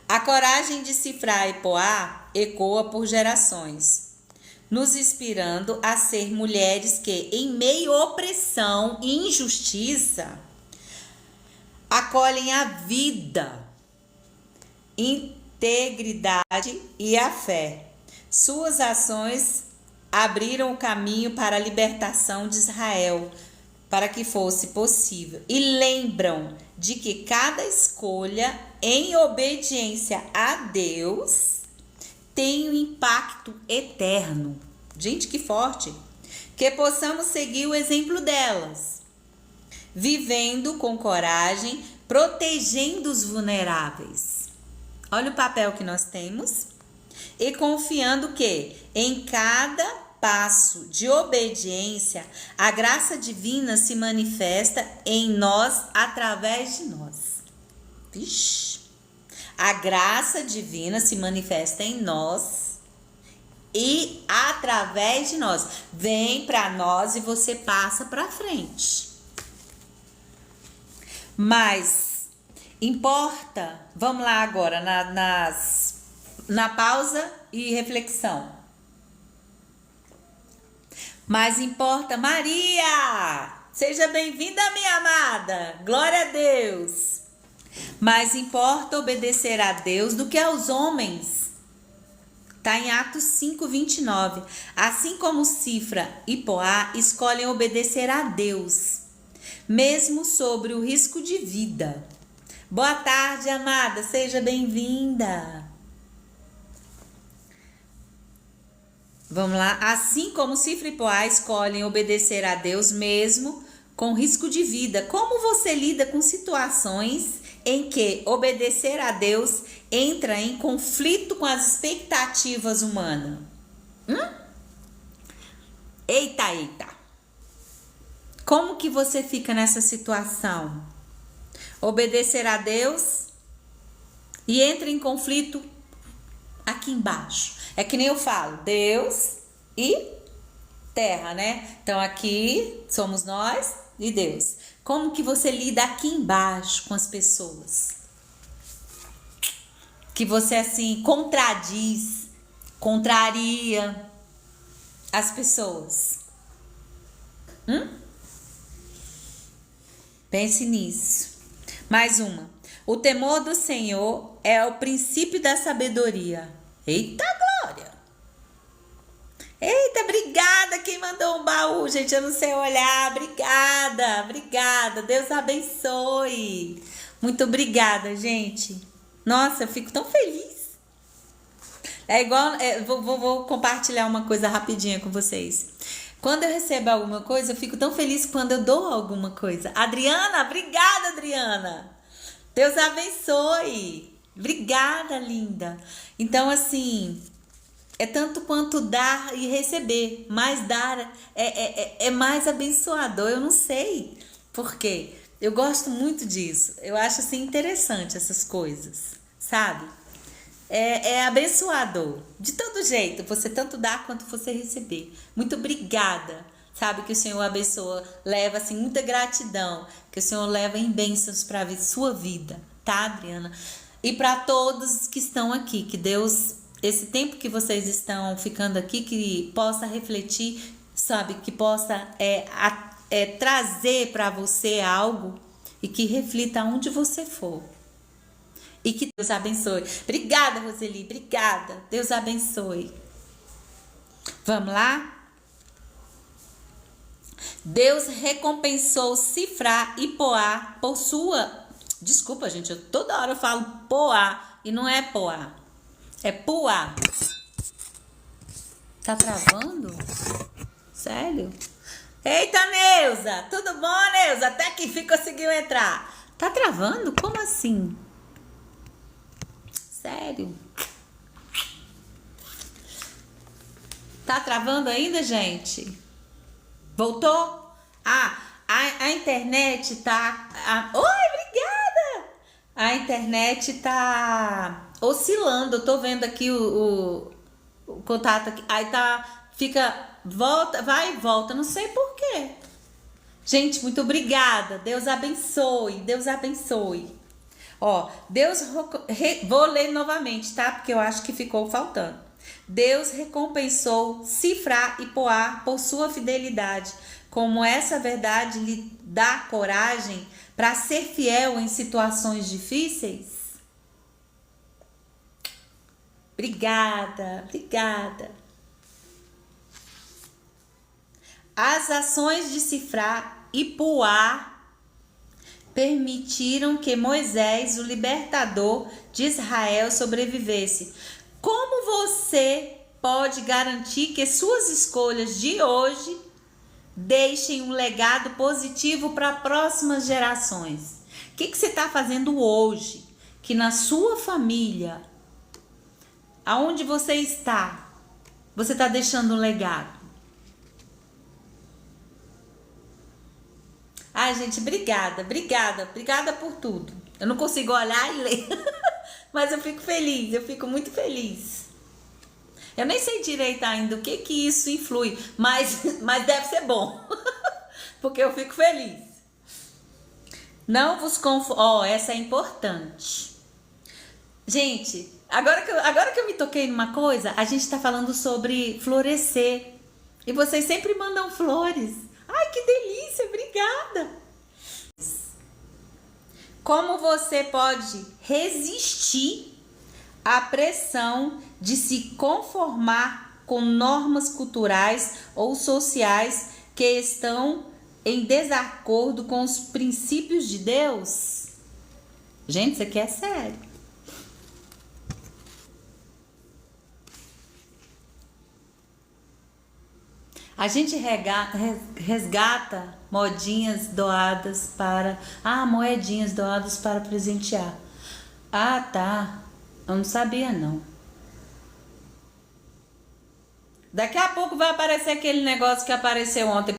A coragem de Sifra e Poá ecoa por gerações, nos inspirando a ser mulheres que, em meio à opressão e injustiça, acolhem a vida, integridade e a fé. Suas ações abriram o caminho para a libertação de Israel, para que fosse possível. E lembram de que cada escolha em obediência a Deus tem um impacto eterno. Gente, que forte! Que possamos seguir o exemplo delas, vivendo com coragem, protegendo os vulneráveis. Olha o papel que nós temos. E confiando que em cada passo de obediência, a graça divina se manifesta em nós, através de nós. Vixe! A graça divina se manifesta em nós e através de nós. Vem para nós e você passa para frente. Mas importa, vamos lá agora na pausa e reflexão. Mas importa, Maria, seja bem-vinda, minha amada, glória a Deus. Mais importa obedecer a Deus do que aos homens. Está em Atos 5:29. Assim como Sifra e Poá escolhem obedecer a Deus, mesmo sobre o risco de vida. Boa tarde, amada, seja bem-vinda. Vamos lá. Assim como Sifra e Poá escolhem obedecer a Deus mesmo com risco de vida. Como você lida com situações em que obedecer a Deus entra em conflito com as expectativas humanas? Eita. Como que você fica nessa situação? Obedecer a Deus e entra em conflito aqui embaixo. É que nem eu falo, Deus e terra, né? Então aqui somos nós e Deus. Como que você lida aqui embaixo com as pessoas? Que você assim contradiz, contraria as pessoas. Pense nisso. Mais uma. O temor do Senhor é o princípio da sabedoria. Eita glória! Eita, obrigada quem mandou um baú, gente, eu não sei olhar. Obrigada. Deus abençoe. Muito obrigada, gente. Nossa, eu fico tão feliz. É igual, vou compartilhar uma coisa rapidinha com vocês. Quando eu recebo alguma coisa, eu fico tão feliz quando eu dou alguma coisa. Adriana, obrigada, Adriana. Deus abençoe. Obrigada, linda. Então, assim, é tanto quanto dar e receber. Mas dar é mais abençoador. Eu não sei por quê. Eu gosto muito disso. Eu acho, assim, interessante essas coisas, sabe? É abençoador. De todo jeito, você tanto dar quanto você receber. Muito obrigada. Sabe que o Senhor abençoa, leva, assim, muita gratidão. Que o Senhor leva em bênçãos para a sua vida. Tá, Adriana? E para todos que estão aqui, que Deus, esse tempo que vocês estão ficando aqui, que possa refletir, sabe, que possa trazer para você algo e que reflita onde você for. E que Deus abençoe. Obrigada, Roseli, obrigada. Deus abençoe. Vamos lá? Deus recompensou Sifra e Poá por sua... Desculpa, gente, eu toda hora falo Poá e não é Poá. É Puá. Tá travando? Sério? Eita, Neuza! Tudo bom, Neuza? Até que enfim conseguiu entrar. Tá travando? Como assim? Sério? Tá travando ainda, gente? Voltou? A internet tá. Oi, obrigada! A internet tá oscilando. Eu tô vendo aqui o contato aqui. Aí tá. Fica. Volta, vai e volta. Não sei por quê. Gente, muito obrigada. Deus abençoe. Deus abençoe. Ó, vou ler novamente, tá? Porque eu acho que ficou faltando. Deus recompensou Sifrá e Poá por sua fidelidade. Como essa verdade lhe dá coragem para ser fiel em situações difíceis? Obrigada, obrigada. As ações de Sifrá e Poá permitiram que Moisés, o libertador de Israel, sobrevivesse. Como você pode garantir que suas escolhas de hoje deixem um legado positivo para próximas gerações? O que você está fazendo hoje que na sua família, aonde você está deixando um legado? Ai, gente, obrigada por tudo. Eu não consigo olhar e ler, mas eu fico feliz, eu fico muito feliz. Eu nem sei direito ainda o que isso influi, mas deve ser bom, porque eu fico feliz. Não vos essa é importante. Gente, agora que eu me toquei numa coisa, a gente tá falando sobre florescer, e vocês sempre mandam flores. Ai, que delícia, obrigada. Como você pode resistir à pressão de se conformar com normas culturais ou sociais que estão em desacordo com os princípios de Deus? Gente, isso aqui é sério. A gente resgata moedinhas doadas para presentear. Ah, tá. Eu não sabia, não. Daqui a pouco vai aparecer aquele negócio que apareceu ontem.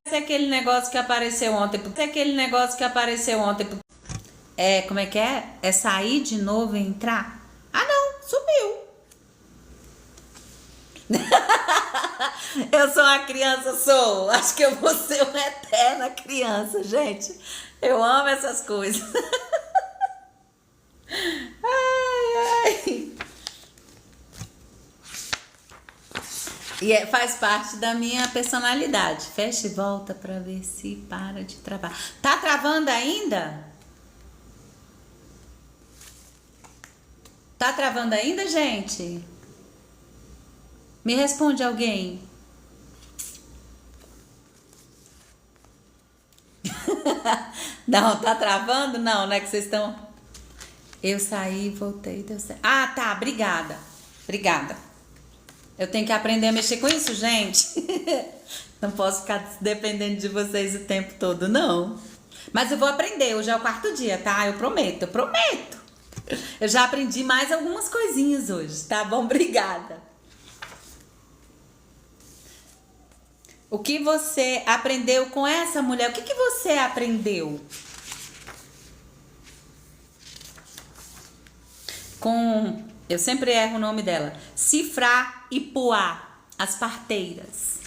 Como é que é? É sair de novo e entrar? Ah, não. Sumiu. Eu sou uma criança, acho que eu vou ser uma eterna criança, gente. Eu amo essas coisas. Ai. E faz parte da minha personalidade. Fecha e volta pra ver se para de travar. Tá travando ainda? Tá travando ainda, gente? Me responde alguém. Não, tá travando? Não, né? Que vocês estão... Eu saí, voltei, deu certo. Ah, tá, obrigada. Eu tenho que aprender a mexer com isso, gente. Não posso ficar dependendo de vocês o tempo todo, não. Mas eu vou aprender, hoje é o 4º dia, tá? Eu prometo. Eu já aprendi mais algumas coisinhas hoje, tá bom? Obrigada. O que você aprendeu com essa mulher? O que você aprendeu? Eu sempre erro o nome dela. Sifrá e Poá, as parteiras.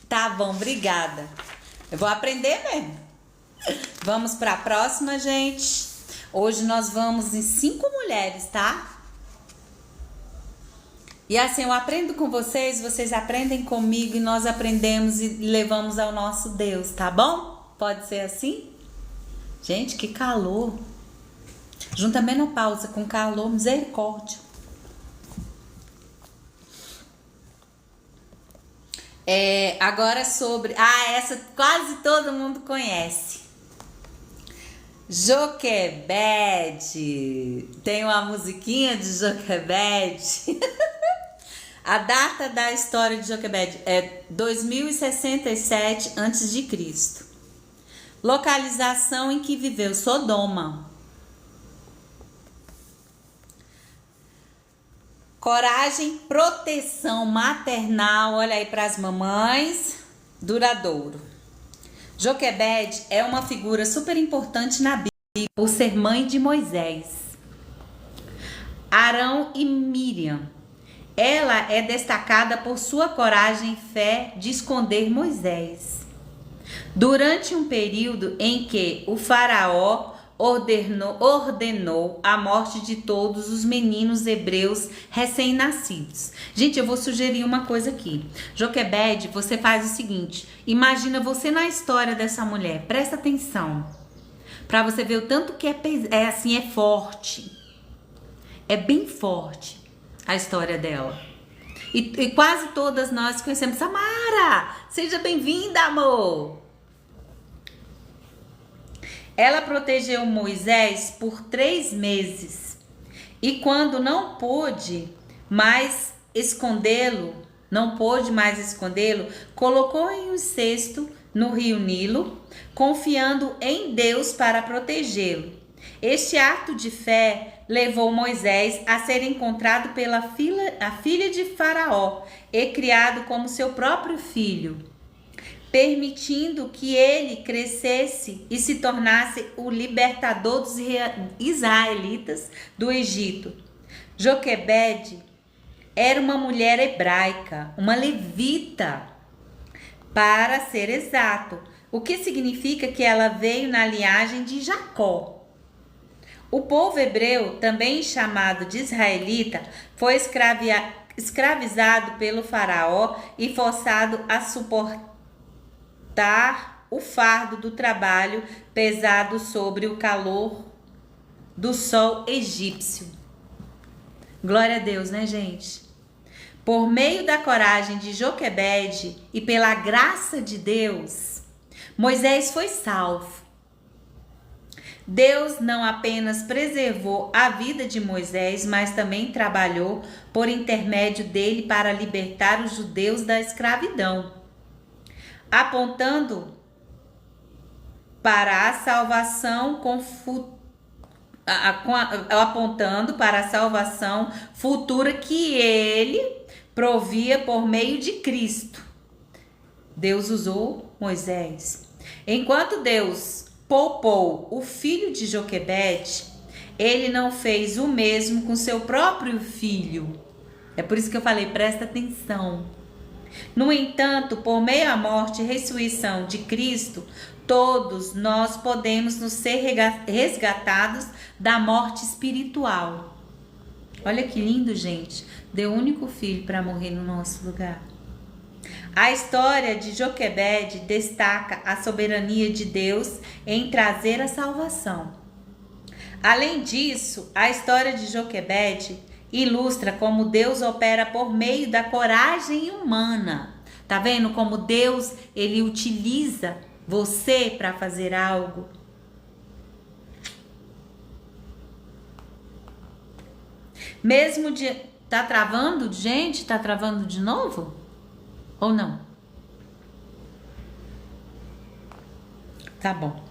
Tá bom, obrigada. Eu vou aprender mesmo. Vamos para a próxima, gente. Hoje nós vamos em 5 mulheres, tá? E assim, eu aprendo com vocês, vocês aprendem comigo e nós aprendemos e levamos ao nosso Deus, tá bom? Pode ser assim? Gente, que calor. Junta a menopausa com calor, misericórdia. Agora sobre... essa quase todo mundo conhece. Joquebede. Tem uma musiquinha de Joquebede. A data da história de Joquebede é 2067 a.C. Localização em que viveu Sodoma. Coragem, proteção maternal, olha aí para as mamães, duradouro. Joquebede é uma figura super importante na Bíblia por ser mãe de Moisés, Arão e Miriam. Ela é destacada por sua coragem e fé de esconder Moisés. Durante um período em que o faraó ordenou a morte de todos os meninos hebreus recém-nascidos. Gente, eu vou sugerir uma coisa aqui. Joquebede, você faz o seguinte: imagina você na história dessa mulher. Presta atenção, para você ver o tanto que é forte. É bem forte a história dela. E quase todas nós conhecemos. Samara, seja bem-vinda, amor. Ela protegeu Moisés por 3 meses e quando não pôde mais escondê-lo, colocou em um cesto no rio Nilo, confiando em Deus para protegê-lo. Este ato de fé levou Moisés a ser encontrado pela filha de Faraó e criado como seu próprio filho, permitindo que ele crescesse e se tornasse o libertador dos israelitas do Egito. Joquebede era uma mulher hebraica, uma levita, para ser exato, o que significa que ela veio na linhagem de Jacó. O povo hebreu, também chamado de israelita, foi escravizado pelo faraó e forçado a suportar o fardo do trabalho pesado sobre o calor do sol egípcio. Glória a Deus, né, gente? Por meio da coragem de Joquebede e pela graça de Deus, Moisés foi salvo. Deus não apenas preservou a vida de Moisés, mas também trabalhou por intermédio dele para libertar os judeus da escravidão, apontando para a salvação futura que ele provia por meio de Cristo. Deus usou Moisés. Enquanto Deus poupou o filho de Joquebede, ele não fez o mesmo com seu próprio filho. É por isso que eu falei, presta atenção. No entanto, por meio à morte e ressurreição de Cristo, todos nós podemos nos ser resgatados da morte espiritual. Olha que lindo, gente. Deu o único filho para morrer no nosso lugar. A história de Joquebede destaca a soberania de Deus em trazer a salvação. Além disso, a história de Joquebede ilustra como Deus opera por meio da coragem humana. Tá vendo como Deus, ele utiliza você para fazer algo? Mesmo de... Tá travando, gente? Tá travando de novo? Ou não? Tá bom.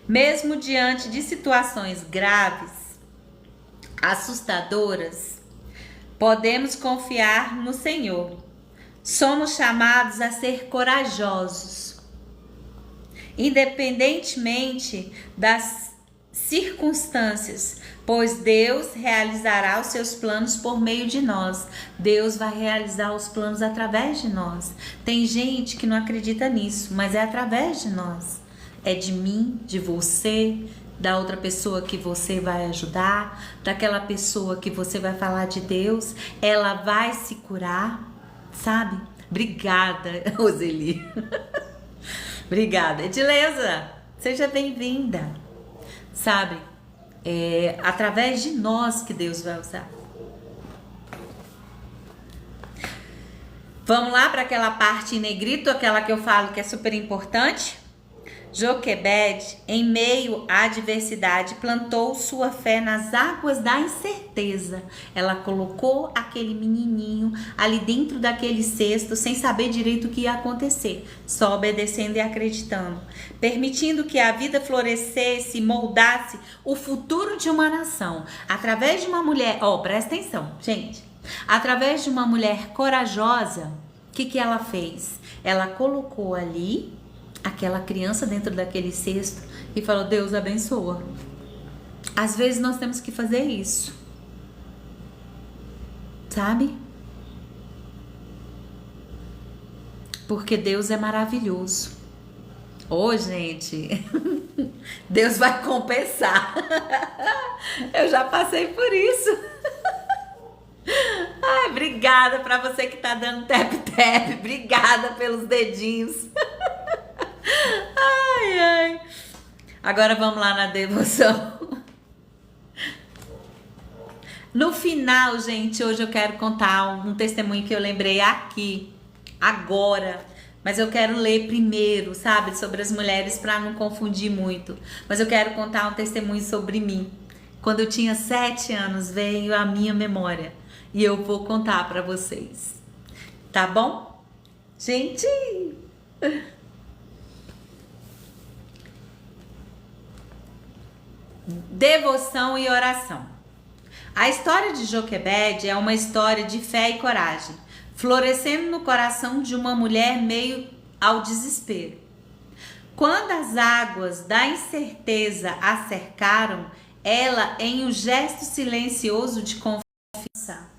Mesmo diante de situações graves, assustadoras, podemos confiar no Senhor. Somos chamados a ser corajosos, independentemente das circunstâncias, pois Deus realizará os seus planos por meio de nós. Deus vai realizar os planos através de nós. Tem gente que não acredita nisso, mas é através de nós. É de mim, de você, da outra pessoa que você vai ajudar, daquela pessoa que você vai falar de Deus. Ela vai se curar, sabe? Obrigada, Roseli. Obrigada. Edileuza, seja bem-vinda. Sabe? É através de nós que Deus vai usar. Vamos lá para aquela parte em negrito, aquela que eu falo que é super importante. Joquebede, em meio à adversidade, plantou sua fé nas águas da incerteza. Ela colocou aquele menininho ali dentro daquele cesto, sem saber direito o que ia acontecer, só obedecendo e acreditando, permitindo que a vida florescesse e moldasse o futuro de uma nação, através de uma mulher. Presta atenção, gente. Através de uma mulher corajosa, o que ela fez? Ela colocou ali aquela criança dentro daquele cesto e falou: Deus abençoa. Às vezes nós temos que fazer isso, sabe? Porque Deus é maravilhoso. Ô, gente, Deus vai compensar. Eu já passei por isso. Ai, obrigada para você que tá dando tap-tap. Obrigada pelos dedinhos. Ai, ai. Agora vamos lá na devoção. No final, gente, hoje eu quero contar um testemunho que eu lembrei aqui, agora. Mas eu quero ler primeiro, sabe, sobre as mulheres para não confundir muito. Mas eu quero contar um testemunho sobre mim. Quando eu tinha 7 anos, veio a minha memória. E eu vou contar para vocês. Tá bom? Gente! Devoção e oração. A história de Joquebede é uma história de fé e coragem, florescendo no coração de uma mulher meio ao desespero. Quando as águas da incerteza a cercaram, ela, em um gesto silencioso de confiança,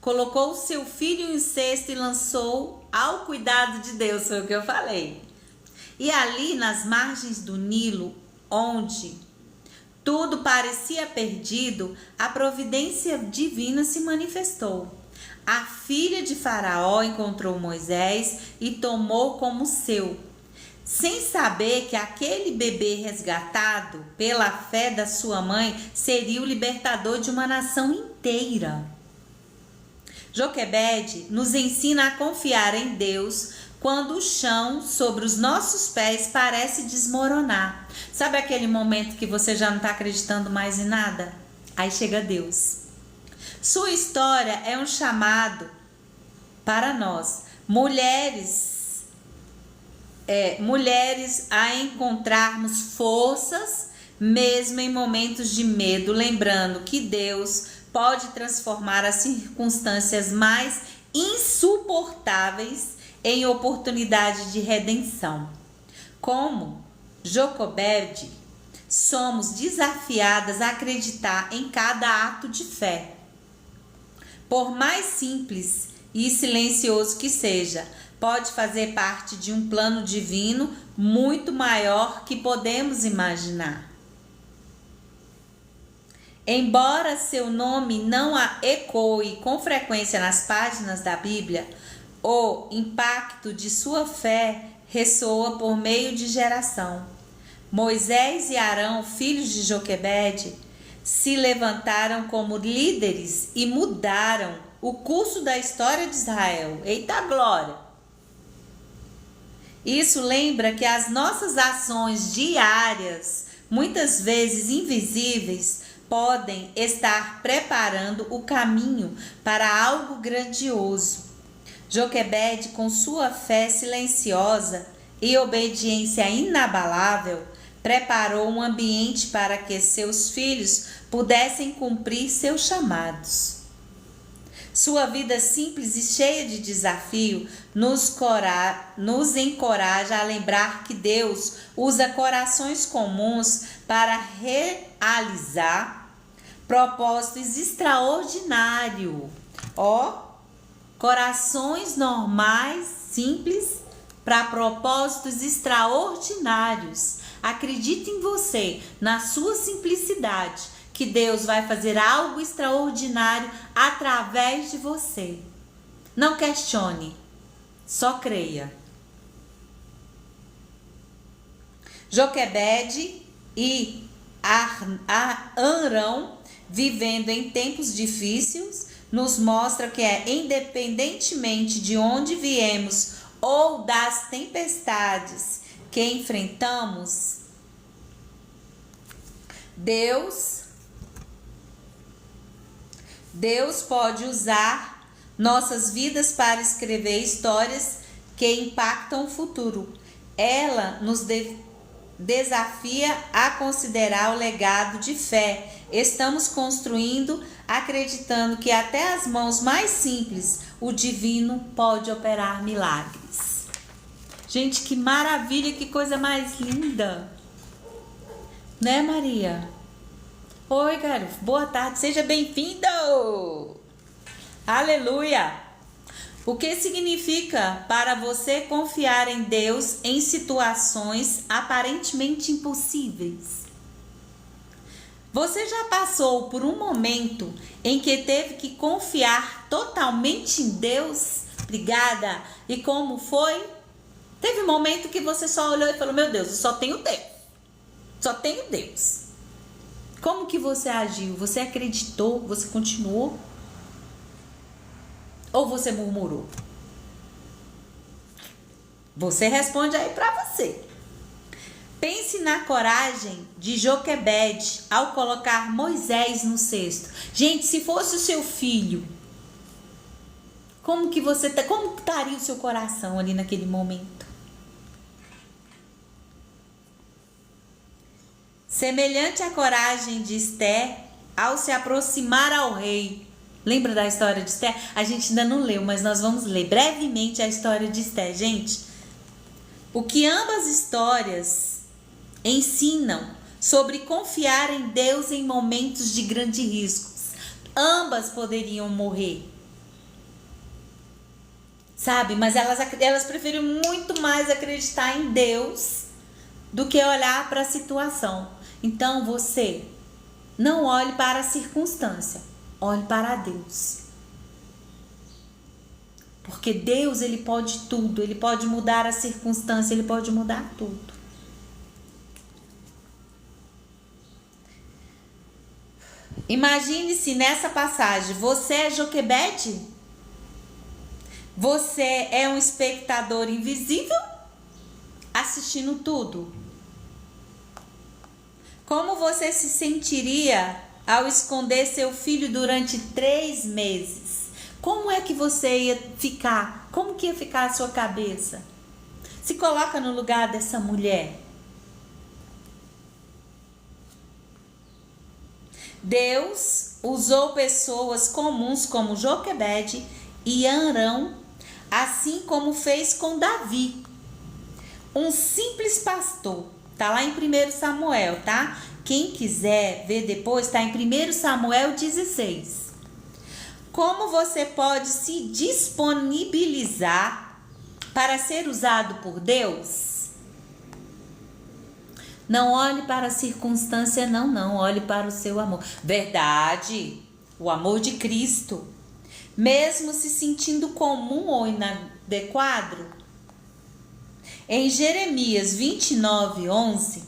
colocou seu filho em cesto e lançou ao cuidado de Deus, foi o que eu falei. E ali, nas margens do Nilo, onde tudo parecia perdido, a providência divina se manifestou. A filha de Faraó encontrou Moisés e tomou como seu, sem saber que aquele bebê resgatado pela fé da sua mãe seria o libertador de uma nação inteira. Joquebede nos ensina a confiar em Deus quando o chão sobre os nossos pés parece desmoronar. Sabe aquele momento que você já não está acreditando mais em nada? Aí chega Deus. Sua história é um chamado para nós, mulheres a encontrarmos forças mesmo em momentos de medo, lembrando que Deus pode transformar as circunstâncias mais insuportáveis em oportunidade de redenção. Como Joquebede, somos desafiadas a acreditar em cada ato de fé. Por mais simples e silencioso que seja, pode fazer parte de um plano divino muito maior que podemos imaginar. Embora seu nome não ecoe com frequência nas páginas da Bíblia, o impacto de sua fé ressoa por meio de geração. Moisés e Arão, filhos de Joquebede, se levantaram como líderes e mudaram o curso da história de Israel. Eita glória! Isso lembra que as nossas ações diárias, muitas vezes invisíveis, podem estar preparando o caminho para algo grandioso. Joquebede, com sua fé silenciosa e obediência inabalável, preparou um ambiente para que seus filhos pudessem cumprir seus chamados. Sua vida simples e cheia de desafio nos encoraja a lembrar que Deus usa corações comuns para realizar propósitos extraordinários. Corações normais, simples, para propósitos extraordinários. Acredite em você, na sua simplicidade, que Deus vai fazer algo extraordinário através de você. Não questione, só creia. Joquebede e Arão, vivendo em tempos difíceis, nos mostra que independentemente de onde viemos ou das tempestades que enfrentamos, Deus pode usar nossas vidas para escrever histórias que impactam o futuro. Ela desafia a considerar o legado de fé. Estamos construindo, acreditando que até as mãos mais simples, o divino pode operar milagres. Gente, que maravilha, que coisa mais linda. Né, Maria? Oi, garoto. Boa tarde, seja bem-vindo. Aleluia. O que significa para você confiar em Deus em situações aparentemente impossíveis? Você já passou por um momento em que teve que confiar totalmente em Deus? Obrigada. E como foi? Teve um momento que você só olhou e falou: meu Deus, eu só tenho Deus. Só tenho Deus. Como que você agiu? Você acreditou? Você continuou? Ou você murmurou? Você responde aí para você. Pense na coragem de Joquebede ao colocar Moisés no cesto. Gente, se fosse o seu filho, como estaria o seu coração ali naquele momento? Semelhante à coragem de Esther ao se aproximar ao rei. Lembra da história de Esther? A gente ainda não leu, mas nós vamos ler brevemente a história de Esther, gente. O que ambas histórias ensinam sobre confiar em Deus em momentos de grandes riscos. Ambas poderiam morrer, sabe? Mas elas preferiram muito mais acreditar em Deus do que olhar para a situação. Então você não olhe para a circunstância, olhe para Deus. Porque Deus, ele pode tudo, ele pode mudar a circunstância, ele pode mudar tudo. Imagine-se nessa passagem, você é Joquebede? Você é um espectador invisível assistindo tudo? Como você se sentiria ao esconder seu filho durante 3 meses? Como é que você ia ficar? Como que ia ficar a sua cabeça? Se coloca no lugar dessa mulher. Deus usou pessoas comuns como Joquebede e Arão, assim como fez com Davi, um simples pastor. Tá lá em 1 Samuel, tá? Quem quiser ver depois, tá em 1 Samuel 16. Como você pode se disponibilizar para ser usado por Deus? Não olhe para a circunstância, não. Olhe para o seu amor. Verdade, o amor de Cristo. Mesmo se sentindo comum ou inadequado. Em Jeremias 29:11,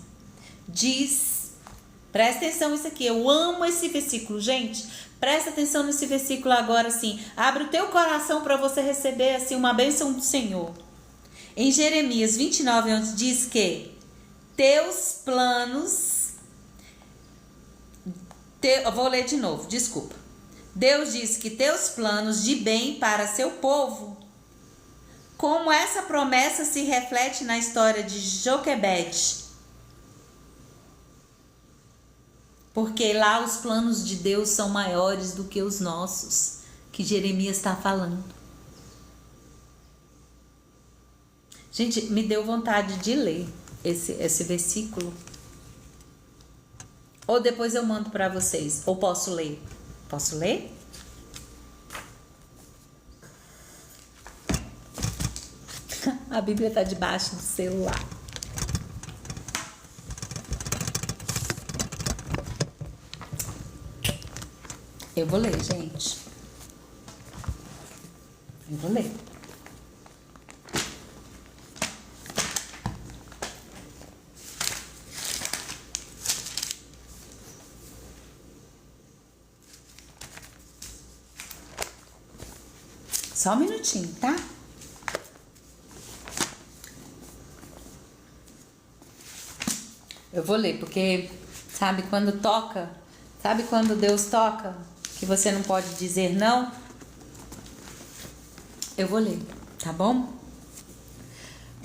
diz, presta atenção nisso aqui, eu amo esse versículo, gente, presta atenção nesse versículo agora, assim, abre o teu coração para você receber, assim, uma bênção do Senhor. Em Jeremias 29:11 diz que teus planos, eu vou ler de novo, desculpa. Deus diz que teus planos de bem para seu povo. Como essa promessa se reflete na história de Joquebede? Porque lá os planos de Deus são maiores do que os nossos, que Jeremias está falando. Gente, me deu vontade de ler esse versículo. Ou depois eu mando para vocês. Ou posso ler? Posso ler? A Bíblia está debaixo do celular. Eu vou ler, gente. Eu vou ler. Só um minutinho, tá? Eu vou ler, porque sabe quando toca? Sabe quando Deus toca? Que você não pode dizer não? Eu vou ler, tá bom?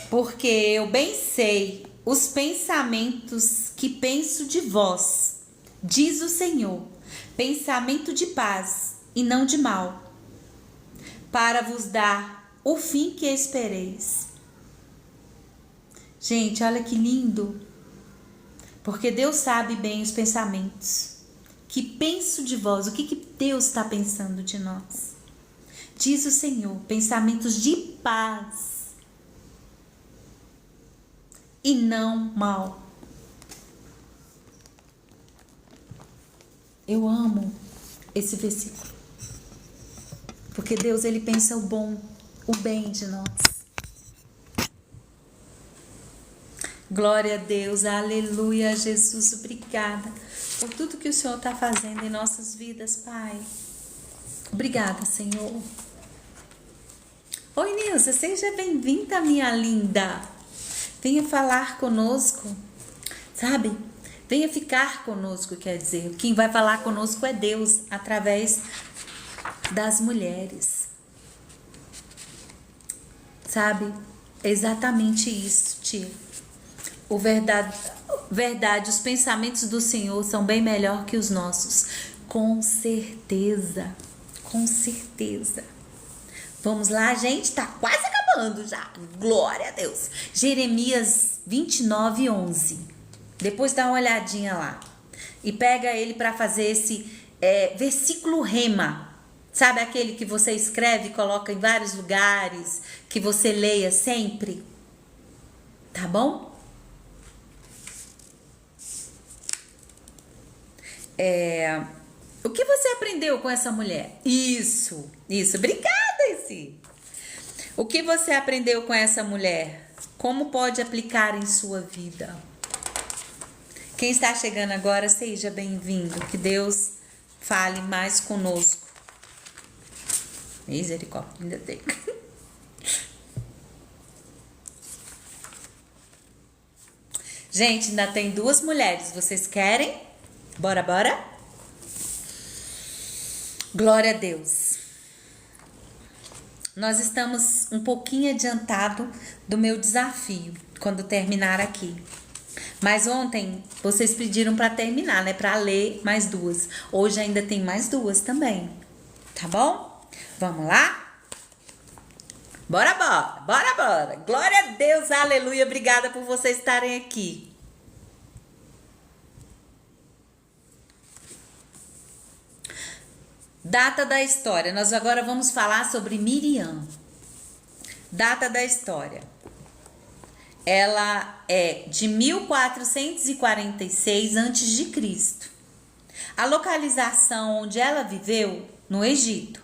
Porque eu bem sei os pensamentos que penso de vós, diz o Senhor, pensamento de paz e não de mal, para vos dar o fim que espereis. Gente, olha que lindo, porque Deus sabe bem os pensamentos que penso de vós. O que Deus está pensando de nós? Diz o Senhor, pensamentos de paz e não mal. Eu amo esse versículo, porque Deus, ele pensa o bom, o bem de nós. Glória a Deus, aleluia, Jesus, obrigada por tudo que o Senhor está fazendo em nossas vidas, Pai. Obrigada, Senhor. Oi, Nilza, seja bem-vinda, minha linda. Venha falar conosco, sabe? Venha ficar conosco, quer dizer. Quem vai falar conosco é Deus, através das mulheres. Sabe? Exatamente isso, tia. Verdade, os pensamentos do Senhor são bem melhor que os nossos. Com certeza, com certeza. Vamos lá, gente, tá quase acabando já. Glória a Deus. Jeremias 29:11. Depois dá uma olhadinha lá. E pega ele para fazer esse versículo rema. Sabe aquele que você escreve e coloca em vários lugares, que você leia sempre? Tá bom? O que você aprendeu com essa mulher? Isso. Obrigada, Isi. O que você aprendeu com essa mulher? Como pode aplicar em sua vida? Quem está chegando agora, seja bem-vindo. Que Deus fale mais conosco. Misericórdia, ainda tem. Gente, ainda tem 2 mulheres. Vocês querem? Bora? Glória a Deus. Nós estamos um pouquinho adiantado do meu desafio quando terminar aqui. Mas ontem vocês pediram para terminar, né? Para ler mais 2. Hoje ainda tem mais 2 também. Tá bom? Vamos lá? Bora. Glória a Deus, aleluia. Obrigada por vocês estarem aqui. Data da história. Nós agora vamos falar sobre Miriam. Data da história. Ela é de 1446 a.C. A localização onde ela viveu, no Egito.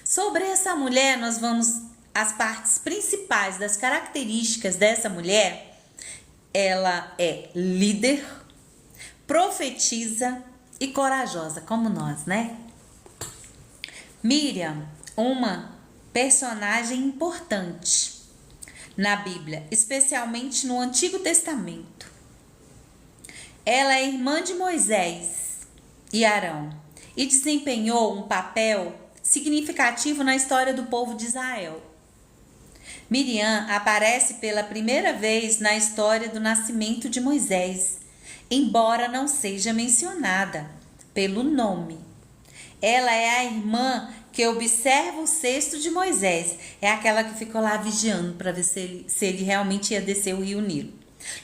Sobre essa mulher, nós vamos as partes principais das características dessa mulher. Ela é líder, profetiza e corajosa, como nós, né? Miriam, uma personagem importante na Bíblia, especialmente no Antigo Testamento. Ela é irmã de Moisés e Arão e desempenhou um papel significativo na história do povo de Israel. Miriam aparece pela primeira vez na história do nascimento de Moisés, embora não seja mencionada pelo nome. Ela é a irmã que observa o cesto de Moisés. É aquela que ficou lá vigiando para ver se ele realmente ia descer o rio Nilo.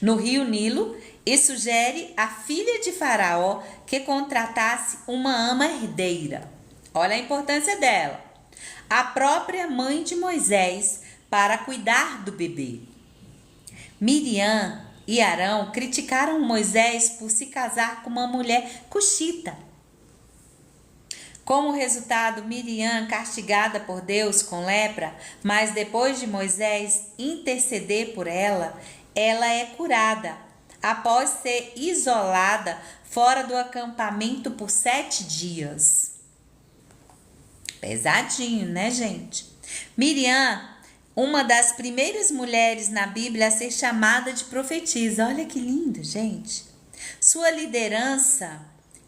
No rio Nilo, e sugere a filha de Faraó que contratasse uma ama herdeira. Olha a importância dela. A própria mãe de Moisés para cuidar do bebê. Miriam e Arão criticaram Moisés por se casar com uma mulher cuxita. Como resultado, Miriam, castigada por Deus com lepra, mas depois de Moisés interceder por ela, ela é curada, após ser isolada fora do acampamento por 7 dias. Pesadinho, né, gente? Miriam, uma das primeiras mulheres na Bíblia a ser chamada de profetisa. Olha que lindo, gente. Sua liderança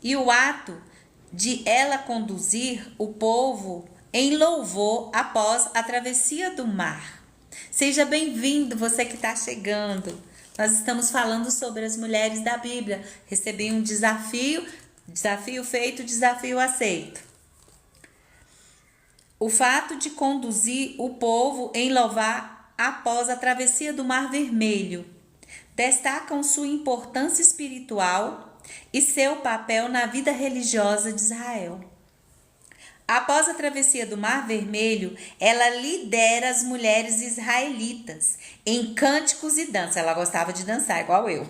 e o ato de ela conduzir o povo em louvor após a travessia do mar. Seja bem-vindo, você que está chegando. Nós estamos falando sobre as mulheres da Bíblia. Recebi um desafio, desafio feito, desafio aceito. O fato de conduzir o povo em louvar após a travessia do Mar Vermelho destacam sua importância espiritual e seu papel na vida religiosa de Israel. Após a travessia do Mar Vermelho, ela lidera as mulheres israelitas em cânticos e danças. Ela gostava de dançar, igual eu.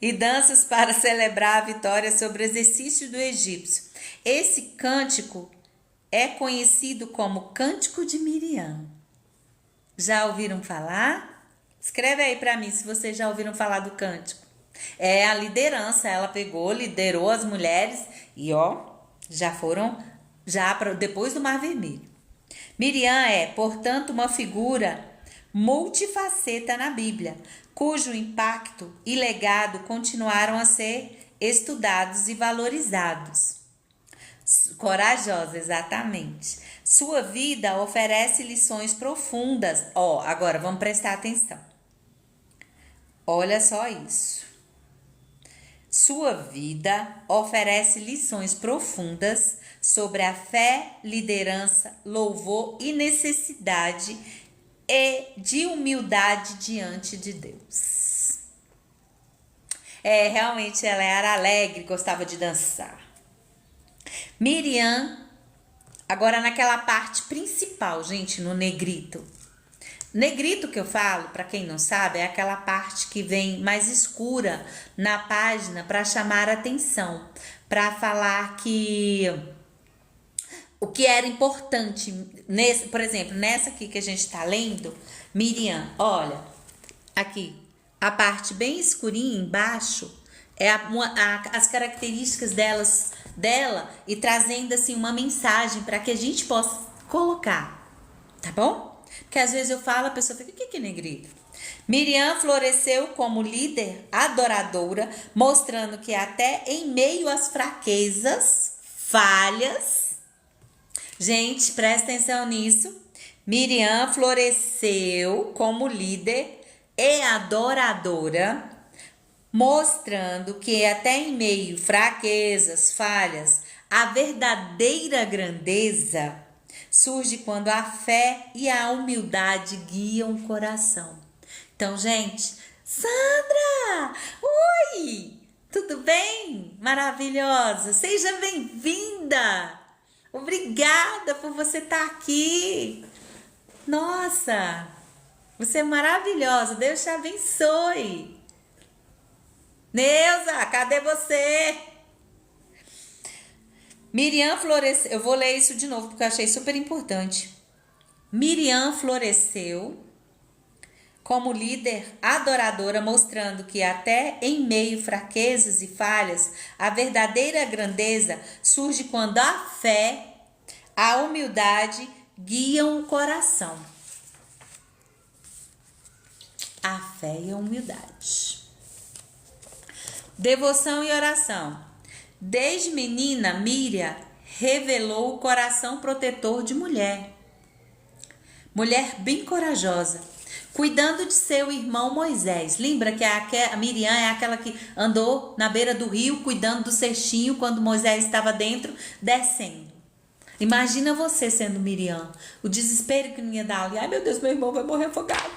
E danças para celebrar a vitória sobre o exercício do egípcio. Esse cântico é conhecido como Cântico de Miriam. Já ouviram falar? Escreve aí para mim se vocês já ouviram falar do cântico. É a liderança, ela pegou, liderou as mulheres e já foram depois do Mar Vermelho. Miriam é, portanto, uma figura multifaceta na Bíblia, cujo impacto e legado continuaram a ser estudados e valorizados. Corajosa, exatamente. Sua vida oferece lições profundas. Agora vamos prestar atenção. Olha só isso. Sua vida oferece lições profundas sobre a fé, liderança, louvor e necessidade e de humildade diante de Deus. Realmente ela era alegre, gostava de dançar. Miriam, agora naquela parte principal, gente, no negrito. Negrito que eu falo, para quem não sabe, é aquela parte que vem mais escura na página para chamar a atenção, para falar que o que era importante, por exemplo, nessa aqui que a gente está lendo, Miriam, olha, aqui, a parte bem escurinha embaixo, é as características dela e trazendo assim uma mensagem para que a gente possa colocar, tá bom? Porque às vezes eu falo, a pessoa fica, o que é negrito? Miriam floresceu como líder adoradora, mostrando que até em meio às fraquezas, falhas, gente, presta atenção nisso, Miriam floresceu como líder e adoradora, mostrando que até em meio fraquezas, falhas, a verdadeira grandeza surge quando a fé e a humildade guiam o coração. Então, gente, Sandra! Oi! Tudo bem? Maravilhosa! Seja bem-vinda! Obrigada por você estar aqui! Nossa! Você é maravilhosa! Deus te abençoe! Neuza, cadê você? Miriam floresceu, eu vou ler isso de novo porque eu achei super importante. Miriam floresceu como líder adoradora, mostrando que até em meio fraquezas e falhas, a verdadeira grandeza surge quando a fé, a humildade guiam o coração. A fé e a humildade. Devoção e oração. Desde menina, Miriam revelou o coração protetor de mulher. Mulher bem corajosa, cuidando de seu irmão Moisés. Lembra que a Miriam é aquela que andou na beira do rio, cuidando do cestinho quando Moisés estava dentro, descendo. Imagina você sendo Miriam, o desespero que não ia dar ali. Ai, meu Deus, meu irmão vai morrer afogado.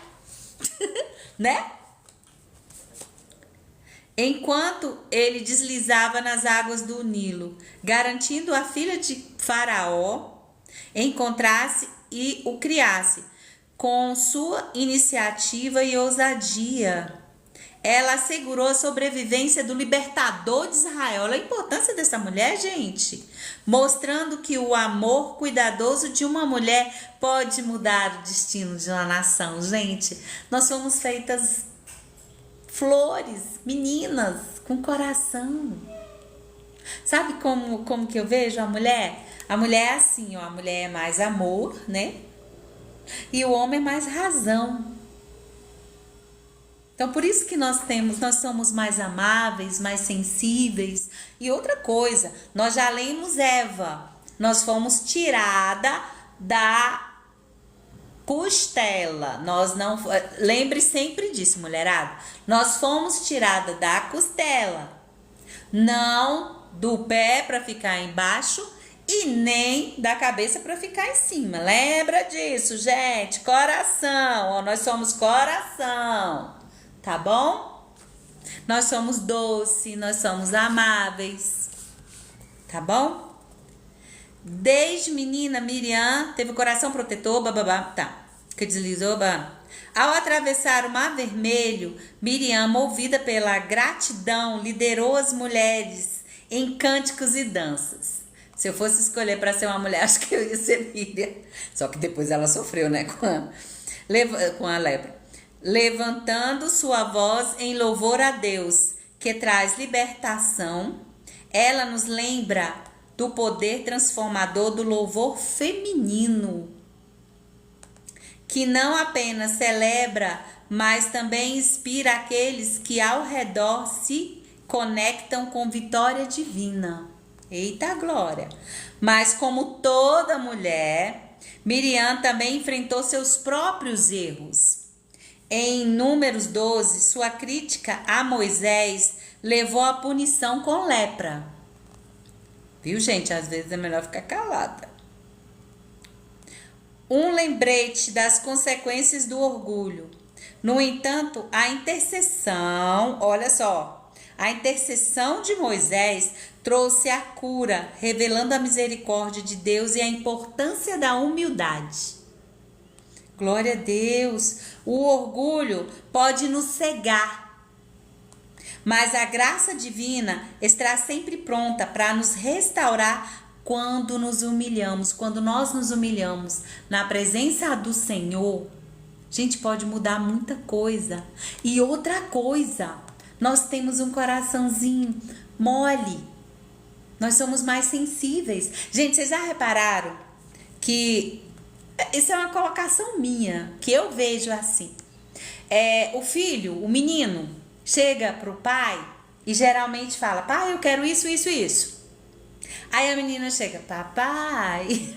Né? Enquanto ele deslizava nas águas do Nilo, garantindo a filha de Faraó encontrasse e o criasse. Com sua iniciativa e ousadia, ela assegurou a sobrevivência do libertador de Israel. Olha a importância dessa mulher, gente. Mostrando que o amor cuidadoso de uma mulher pode mudar o destino de uma nação. Gente, nós somos feitas flores, meninas, com coração. Sabe como que eu vejo a mulher? A mulher é assim, a mulher é mais amor, né? E o homem é mais razão. Então, por isso que nós somos mais amáveis, mais sensíveis. E outra coisa, nós já lemos Eva. Nós fomos tirada da costela. Nós não. Lembre sempre disso, mulherada. Nós fomos tirada da costela, não do pé para ficar embaixo e nem da cabeça para ficar em cima. Lembra disso, gente? Coração. Ó, nós somos coração, tá bom? Nós somos doce, nós somos amáveis, tá bom? Desde menina, Miriam teve o coração protetor, bababá, tá, que deslizou, Ao atravessar o Mar Vermelho, Miriam, movida pela gratidão, liderou as mulheres em cânticos e danças. Se eu fosse escolher para ser uma mulher, acho que eu ia ser Miriam. Só que depois ela sofreu, né, com a lepra. Levantando sua voz em louvor a Deus, que traz libertação, ela nos lembra do poder transformador do louvor feminino, que não apenas celebra, mas também inspira aqueles que ao redor se conectam com vitória divina. Eita glória! Mas como toda mulher, Miriam também enfrentou seus próprios erros. Em Números 12, sua crítica a Moisés levou à punição com lepra. Viu, gente? Às vezes é melhor ficar calada. Um lembrete das consequências do orgulho. No entanto, a intercessão, olha só, a intercessão de Moisés trouxe a cura, revelando a misericórdia de Deus e a importância da humildade. Glória a Deus! O orgulho pode nos cegar, mas a graça divina está sempre pronta para nos restaurar quando nos humilhamos, quando nós nos humilhamos na presença do Senhor. Gente, pode mudar muita coisa. E outra coisa, nós temos um coraçãozinho mole. Nós somos mais sensíveis. Gente, vocês já repararam que isso é uma colocação minha, que eu vejo assim. O filho, o menino, chega pro pai e geralmente fala: pai, eu quero isso, isso e isso. Aí a menina chega: papai,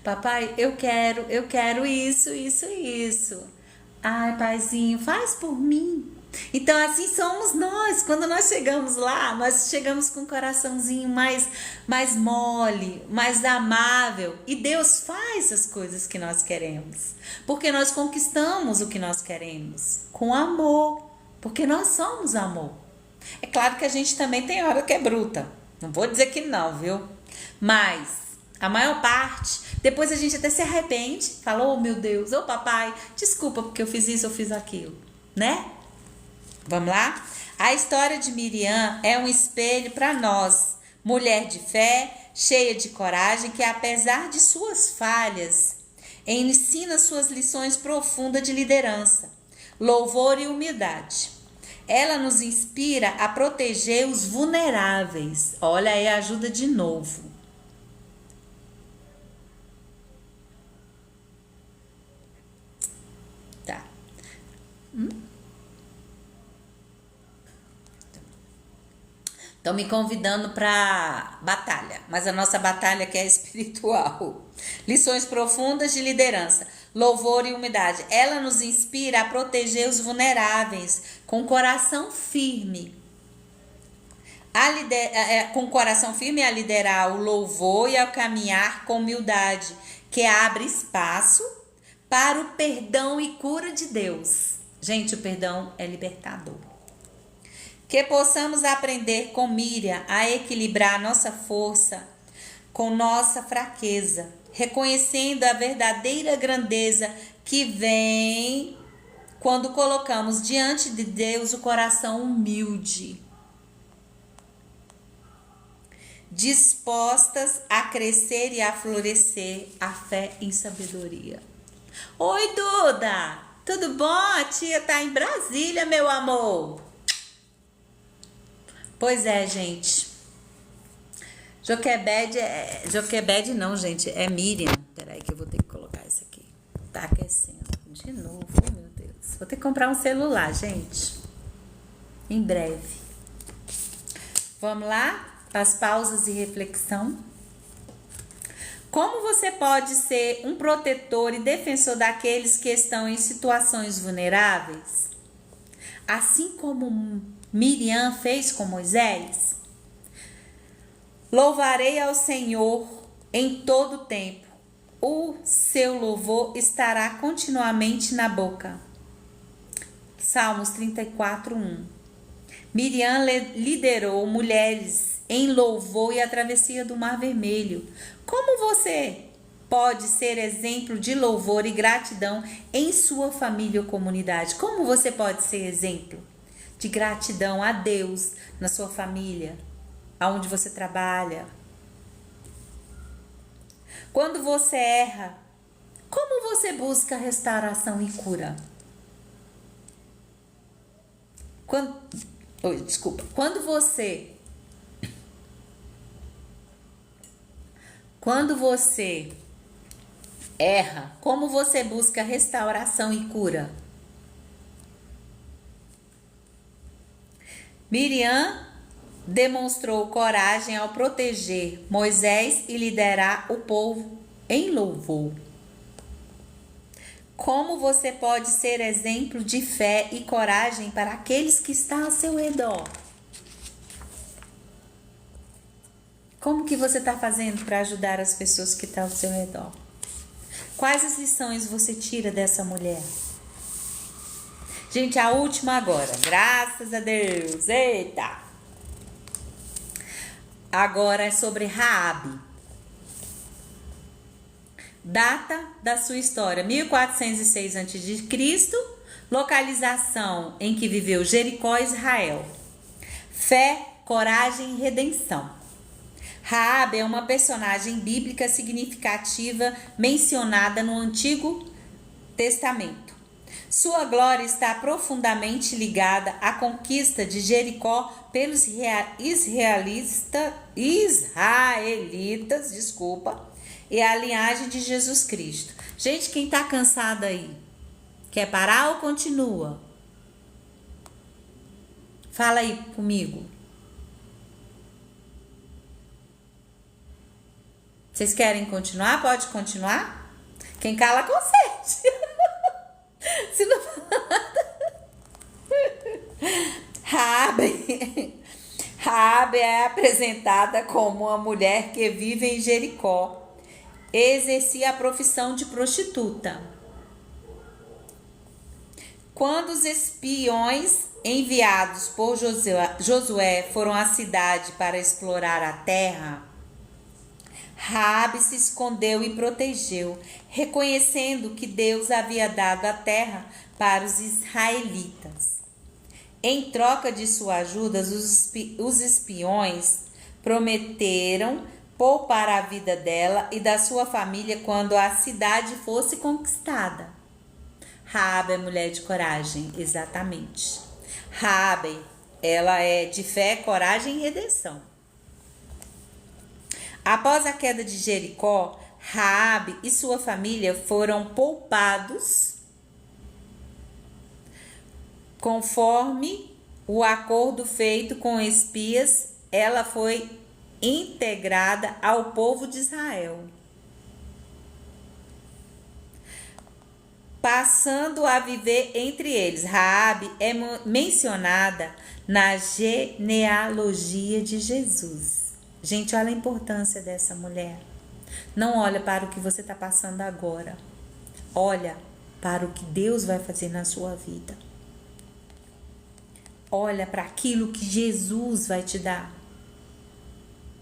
papai, eu quero isso, isso e isso. Ai, paizinho, faz por mim. Então assim somos nós. Quando nós chegamos lá, nós chegamos com um coraçãozinho mais mole, mais amável. E Deus faz as coisas que nós queremos. Porque nós conquistamos o que nós queremos com amor. Porque nós somos amor. É claro que a gente também tem hora que é bruta. Não vou dizer que não, viu? Mas a maior parte, depois a gente até se arrepende. Fala: oh meu Deus, ô papai, desculpa porque eu fiz isso, eu fiz aquilo, né? Vamos lá? A história de Miriam é um espelho para nós, mulher de fé, cheia de coragem, que apesar de suas falhas, ensina suas lições profundas de liderança, louvor e humildade. Ela nos inspira a proteger os vulneráveis. Olha aí a ajuda de novo. Tá. Estão me convidando para batalha, mas a nossa batalha aqui é espiritual. Lições profundas de liderança, louvor e humildade. Ela nos inspira a proteger os vulneráveis com coração firme. Com coração firme a liderar o louvor e a caminhar com humildade, que abre espaço para o perdão e cura de Deus. Gente, o perdão é libertador. Que possamos aprender com Miriam a equilibrar nossa força com nossa fraqueza, reconhecendo a verdadeira grandeza que vem quando colocamos diante de Deus o coração humilde, dispostas a crescer e a florescer a fé em sabedoria. Oi, Duda! Tudo bom? A tia tá em Brasília, meu amor. Pois é, gente. Joquebede não, gente. É Miriam. Peraí que eu vou ter que colocar isso aqui. Tá aquecendo. De novo, oh, meu Deus. Vou ter que comprar um celular, gente. Em breve. Vamos lá? Para as pausas e reflexão. Como você pode ser um protetor e defensor daqueles que estão em situações vulneráveis? Assim como Miriam fez com Moisés? Louvarei ao Senhor em todo tempo. O seu louvor estará continuamente na boca. Salmos 34:1. Miriam liderou mulheres em louvor e a travessia do Mar Vermelho. Como você pode ser exemplo de louvor e gratidão em sua família ou comunidade? Como você pode ser exemplo de gratidão a Deus na sua família, aonde você trabalha? Quando você erra, como você busca restauração e cura? Quando você erra, como você busca restauração e cura? Miriam demonstrou coragem ao proteger Moisés e liderar o povo em louvor. Como você pode ser exemplo de fé e coragem para aqueles que estão ao seu redor? Como que você está fazendo para ajudar as pessoas que estão ao seu redor? Quais as lições você tira dessa mulher? Gente, a última agora. Graças a Deus. Eita! Agora é sobre Raabe. Data da sua história: 1406 a.C., localização em que viveu Jericó, Israel. Fé, coragem e redenção. Raabe é uma personagem bíblica significativa mencionada no Antigo Testamento. Sua glória está profundamente ligada à conquista de Jericó pelos israelitas, e a linhagem de Jesus Cristo. Gente, quem está cansado aí? Quer parar ou continua? Fala aí comigo. Vocês querem continuar? Pode continuar? Quem cala consente. Se não Raabe é apresentada como uma mulher que vive em Jericó. Exercia a profissão de prostituta. Quando os espiões enviados por Josué foram à cidade para explorar a terra, Raabe se escondeu e protegeu, reconhecendo que Deus havia dado a terra para os israelitas. Em troca de sua ajuda, os espiões prometeram poupar a vida dela e da sua família quando a cidade fosse conquistada. Raabe é mulher de coragem, exatamente. Raabe, ela é de fé, coragem e redenção. Após a queda de Jericó, Raabe e sua família foram poupados conforme o acordo feito com espias. Ela foi integrada ao povo de Israel, passando a viver entre eles. Raabe é mencionada na genealogia de Jesus. Gente, olha a importância dessa mulher. Não olha para o que você está passando agora. Olha para o que Deus vai fazer na sua vida. Olha para aquilo que Jesus vai te dar.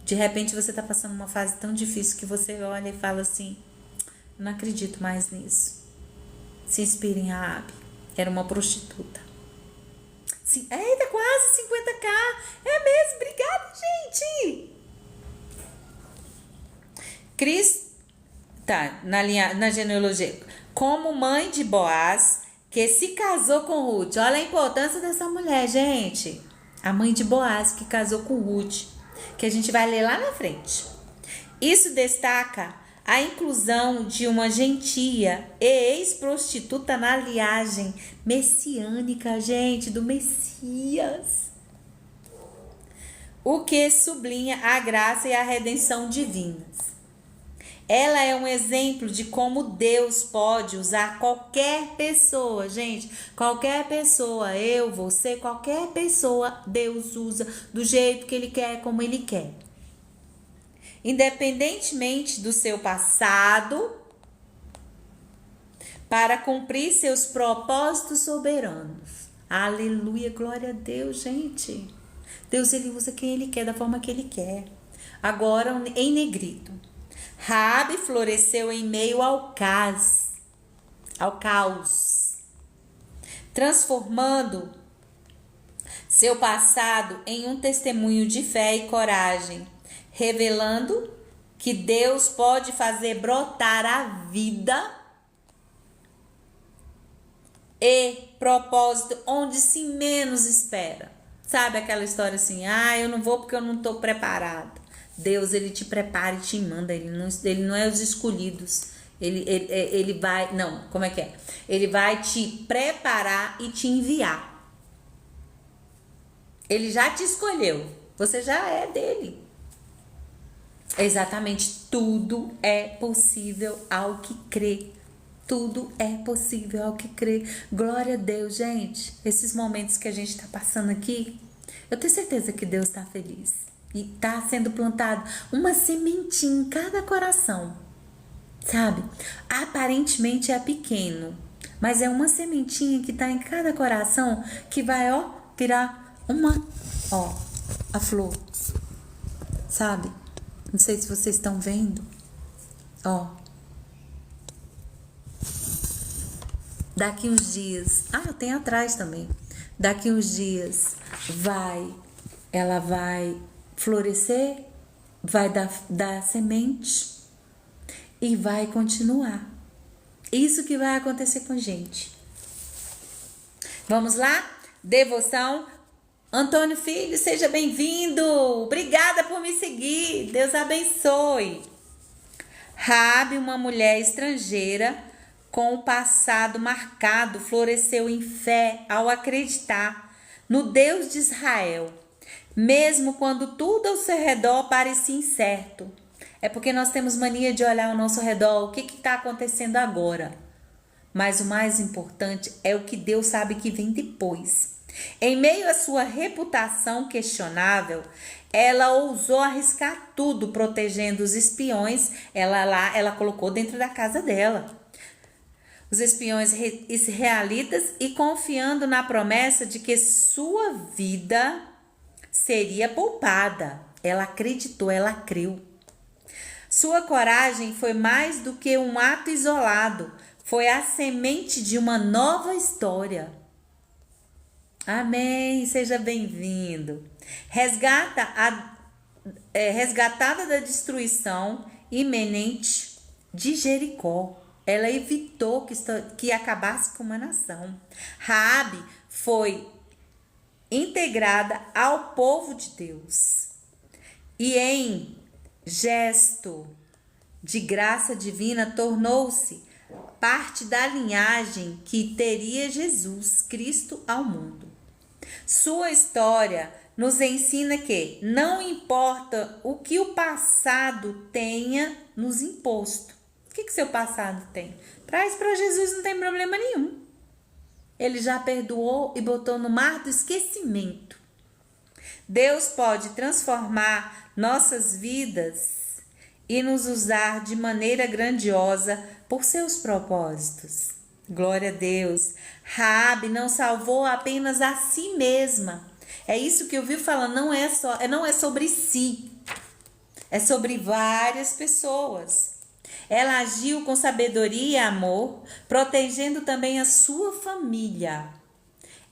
De repente você está passando uma fase tão difícil que você olha e fala assim: não acredito mais nisso. Se inspire em Raabe. Era uma prostituta. Sim, eita, quase 50k. É mesmo, obrigada, gente. Na genealogia, como mãe de Boaz, que se casou com Ruth. Olha a importância dessa mulher, gente. A mãe de Boaz que casou com Ruth, que a gente vai ler lá na frente. Isso destaca a inclusão de uma gentia e ex-prostituta na linhagem messiânica, gente, do Messias. O que sublinha a graça e a redenção divinas. Ela é um exemplo de como Deus pode usar qualquer pessoa, gente. Qualquer pessoa, eu, você, qualquer pessoa, Deus usa do jeito que Ele quer, como Ele quer. Independentemente do seu passado, para cumprir seus propósitos soberanos. Aleluia, glória a Deus, gente. Deus, Ele usa quem Ele quer, da forma que Ele quer. Agora, em negrito. Raabe floresceu em meio ao caos, transformando seu passado em um testemunho de fé e coragem, revelando que Deus pode fazer brotar a vida e propósito onde se menos espera. Sabe aquela história assim, eu não vou porque eu não estou preparado. Deus, Ele te prepara e te manda, ele não é os escolhidos. Ele vai, não, como é que é? Ele vai te preparar e te enviar. Ele já te escolheu, você já é dele. Exatamente, tudo é possível ao que crê. Tudo é possível ao que crê. Glória a Deus, gente. Esses momentos que a gente está passando aqui, eu tenho certeza que Deus está feliz. E está sendo plantado uma sementinha em cada coração. Sabe? Aparentemente é pequeno, mas é uma sementinha que está em cada coração que vai, virar a flor. Sabe? Não sei se vocês estão vendo. Daqui uns dias, tem atrás também. Daqui uns dias ela vai florescer, vai dar semente e vai continuar. Isso que vai acontecer com a gente. Vamos lá? Devoção. Antônio Filho, seja bem-vindo. Obrigada por me seguir. Deus abençoe. Raabe, uma mulher estrangeira com o passado marcado, floresceu em fé ao acreditar no Deus de Israel, mesmo quando tudo ao seu redor parecia incerto. É porque nós temos mania de olhar ao nosso redor, o que está acontecendo agora. Mas o mais importante é o que Deus sabe que vem depois. Em meio à sua reputação questionável, ela ousou arriscar tudo, protegendo os espiões. Ela colocou dentro da casa dela os espiões israelitas e confiando na promessa de que sua vida seria poupada. Ela acreditou, ela creu. Sua coragem foi mais do que um ato isolado, foi a semente de uma nova história. Amém, seja bem-vindo. Resgatada da destruição iminente de Jericó, ela evitou que acabasse com uma nação. Raabe foi integrada ao povo de Deus e em gesto de graça divina tornou-se parte da linhagem que teria Jesus Cristo ao mundo. Sua história nos ensina que não importa o que o passado tenha nos imposto. O que seu passado tem? Traz para Jesus, não tem problema nenhum. Ele já perdoou e botou no mar do esquecimento. Deus pode transformar nossas vidas e nos usar de maneira grandiosa por seus propósitos. Glória a Deus. Raabe não salvou apenas a si mesma. É isso que eu vi falando, não é sobre si. É sobre várias pessoas. Ela agiu com sabedoria e amor, protegendo também a sua família.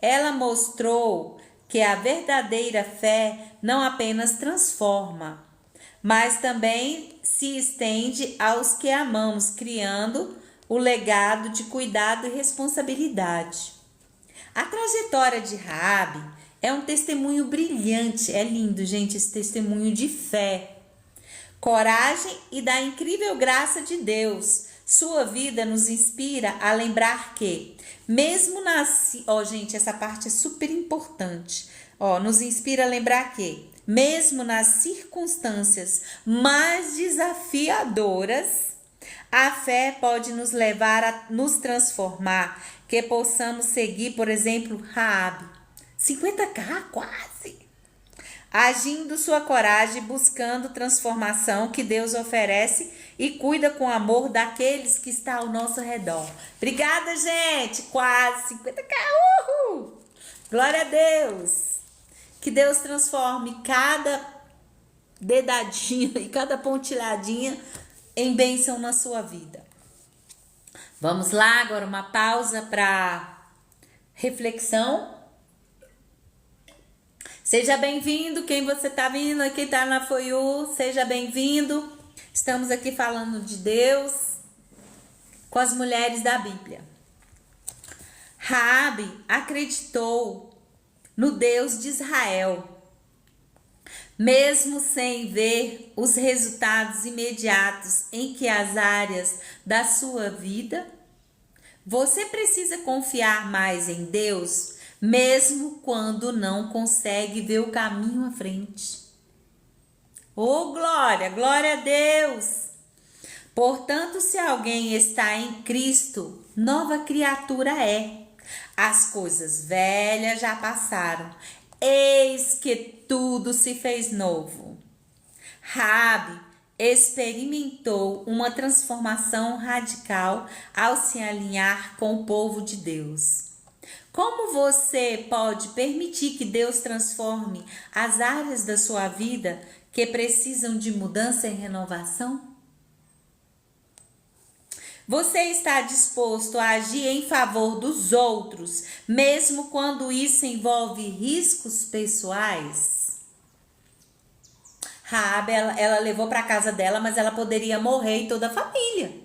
Ela mostrou que a verdadeira fé não apenas transforma, mas também se estende aos que amamos, criando o legado de cuidado e responsabilidade. A trajetória de Raabe é um testemunho brilhante, é lindo, gente, esse testemunho de fé, coragem e da incrível graça de Deus. Sua vida nos inspira a lembrar que, gente, essa parte é super importante. Nos inspira a lembrar que, mesmo nas circunstâncias mais desafiadoras, a fé pode nos levar a nos transformar, que possamos seguir, por exemplo, Raabe, 50k quase, agindo sua coragem, buscando transformação que Deus oferece e cuida com amor daqueles que estão ao nosso redor. Obrigada, gente, quase 50k, uhul! Glória a Deus! Que Deus transforme cada dedadinho e cada pontilhadinha em bênção na sua vida. Vamos lá, agora uma pausa para reflexão. Seja bem-vindo, quem você está vindo, quem está na For You, seja bem-vindo. Estamos aqui falando de Deus com as mulheres da Bíblia. Raabe acreditou no Deus de Israel, mesmo sem ver os resultados imediatos em que as áreas da sua vida. Você precisa confiar mais em Deus, mesmo quando não consegue ver o caminho à frente. Oh, glória, glória a Deus! Portanto, se alguém está em Cristo, nova criatura é. As coisas velhas já passaram, eis que tudo se fez novo. Raabe experimentou uma transformação radical ao se alinhar com o povo de Deus. Como você pode permitir que Deus transforme as áreas da sua vida que precisam de mudança e renovação? Você está disposto a agir em favor dos outros, mesmo quando isso envolve riscos pessoais? Raabe, ela levou para casa dela, mas ela poderia morrer e toda a família.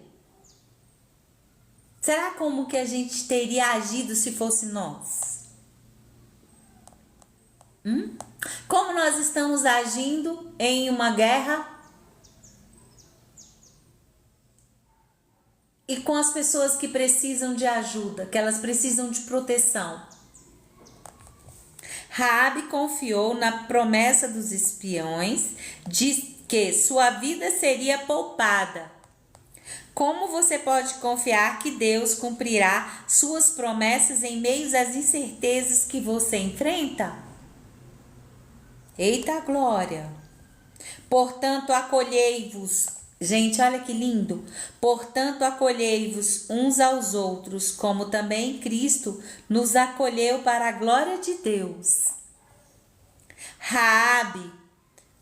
Será como que a gente teria agido se fosse nós? Como nós estamos agindo em uma guerra e com as pessoas que precisam de ajuda, que elas precisam de proteção? Raabe confiou na promessa dos espiões de que sua vida seria poupada. Como você pode confiar que Deus cumprirá suas promessas em meio às incertezas que você enfrenta? Eita glória! Portanto, acolhei-vos. Gente, olha que lindo. Portanto, acolhei-vos uns aos outros, como também Cristo nos acolheu para a glória de Deus. Raabe,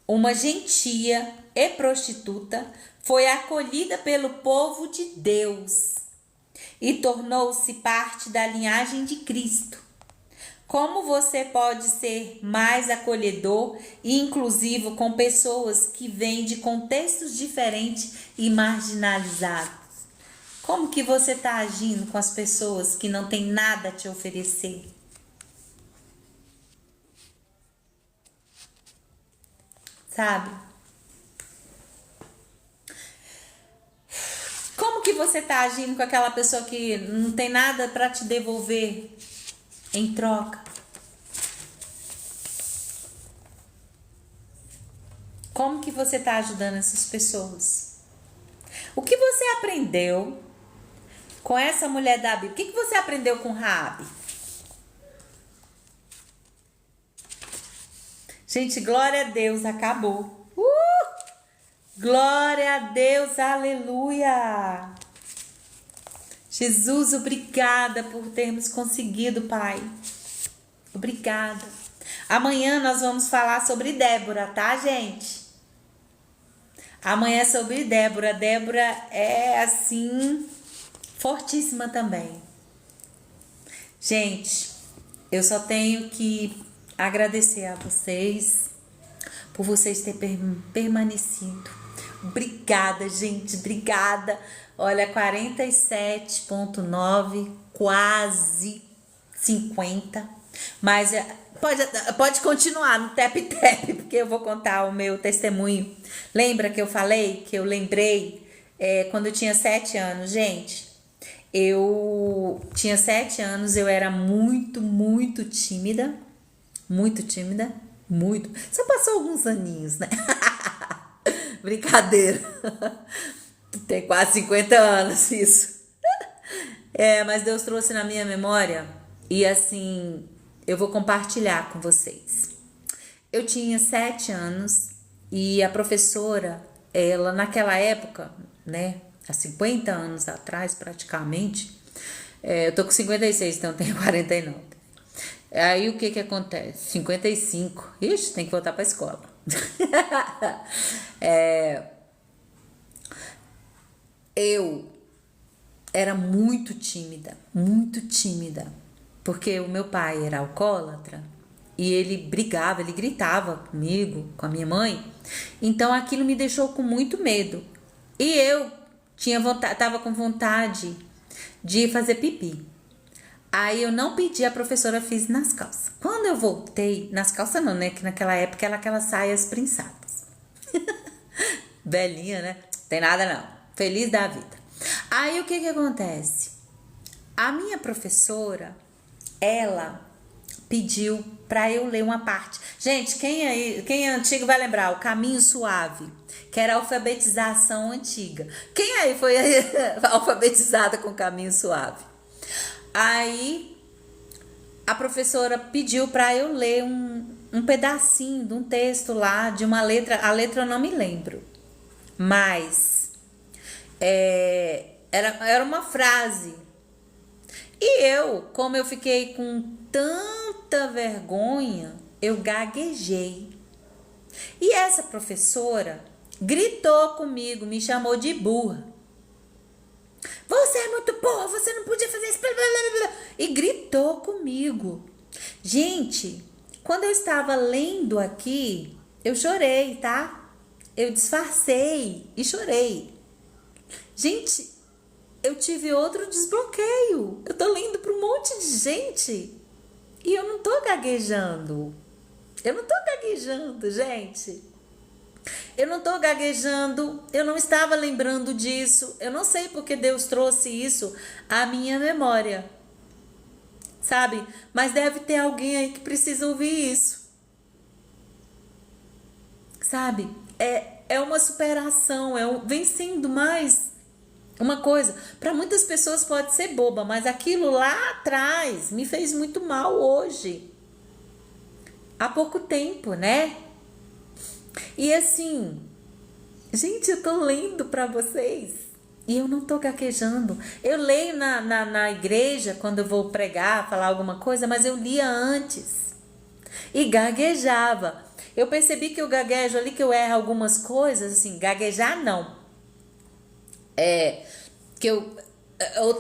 uma gentia e prostituta, foi acolhida pelo povo de Deus e tornou-se parte da linhagem de Cristo. Como você pode ser mais acolhedor e inclusivo com pessoas que vêm de contextos diferentes e marginalizados? Como que você está agindo com as pessoas que não têm nada a te oferecer? Sabe? Como que você está agindo com aquela pessoa que não tem nada para te devolver em troca? Como que você está ajudando essas pessoas? O que você aprendeu com essa mulher da Bíblia? O que você aprendeu com Raabe? Gente, glória a Deus, acabou. Glória a Deus, aleluia. Jesus, obrigada por termos conseguido, Pai. Obrigada. Amanhã nós vamos falar sobre Débora, tá, gente? Amanhã é sobre Débora. Débora é, assim, fortíssima também. Gente, eu só tenho que agradecer a vocês por vocês terem permanecido. Obrigada, gente, obrigada. Olha, 47,9, quase 50. Mas pode continuar no tap-tap, porque eu vou contar o meu testemunho. Lembra que eu falei, que eu lembrei quando eu tinha 7 anos, gente? Eu tinha 7 anos, eu era muito, muito tímida. Muito tímida. Muito. Só passou alguns aninhos, né? Brincadeira. Tem quase 50 anos isso. Mas Deus trouxe na minha memória e assim, eu vou compartilhar com vocês. Eu tinha 7 anos e a professora, ela naquela época, né, há 50 anos atrás praticamente, eu tô com 56, então eu tenho 49. Aí o que acontece? 55. Ixi, tem que voltar pra escola. Eu era muito tímida, porque o meu pai era alcoólatra e ele brigava, ele gritava comigo, com a minha mãe, então aquilo me deixou com muito medo. E eu tava com vontade de fazer pipi. Aí eu não pedi, a professora fiz nas calças. Quando eu voltei, nas calças não, né? Que naquela época era aquelas saias prinçadas. Velhinha, né? Tem nada não. Feliz da vida. Aí o que acontece? A minha professora, ela pediu pra eu ler uma parte. Gente, quem é antigo vai lembrar o Caminho Suave, que era a alfabetização antiga. Quem aí foi alfabetizada com Caminho Suave? Aí a professora pediu para eu ler um pedacinho de um texto lá, de uma letra, a letra eu não me lembro, mas era uma frase. E eu, como eu fiquei com tanta vergonha, eu gaguejei. E essa professora gritou comigo, me chamou de burra. Você é muito burra, você não podia fazer isso. Blá, blá, blá. E gritou comigo. Gente, quando eu estava lendo aqui, eu chorei, tá? Eu disfarcei e chorei. Gente, eu tive outro desbloqueio. Eu tô lendo para um monte de gente e eu não tô gaguejando. Gente. Eu não tô gaguejando, eu não estava lembrando disso, eu não sei porque Deus trouxe isso à minha memória, sabe? Mas deve ter alguém aí que precisa ouvir isso, sabe? É uma superação, vem sendo mais uma coisa. Para muitas pessoas pode ser boba, mas aquilo lá atrás me fez muito mal hoje, há pouco tempo, né? E assim, gente, eu tô lendo pra vocês e eu não tô gaguejando. Eu leio na igreja quando eu vou pregar, falar alguma coisa, mas eu lia antes e gaguejava. Eu percebi que eu gaguejo ali, que eu erro algumas coisas, assim, gaguejar não. Que eu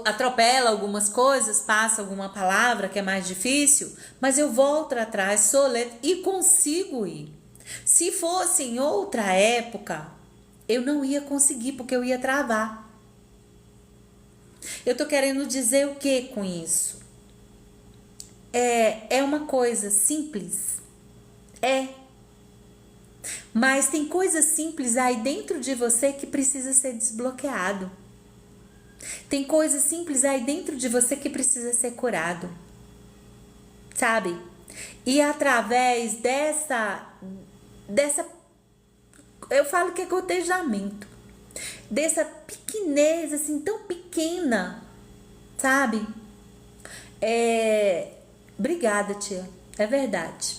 atropelo algumas coisas, passo alguma palavra que é mais difícil, mas eu volto atrás, sou lenta e consigo ir. Se fosse em outra época, eu não ia conseguir, porque eu ia travar. Eu tô querendo dizer o que com isso? É uma coisa simples. Mas tem coisas simples aí dentro de você que precisa ser desbloqueado. Tem coisas simples aí dentro de você que precisa ser curado. Sabe? E através dessa eu falo que é gotejamento, dessa pequenez assim, tão pequena, sabe? Obrigada, tia, é verdade.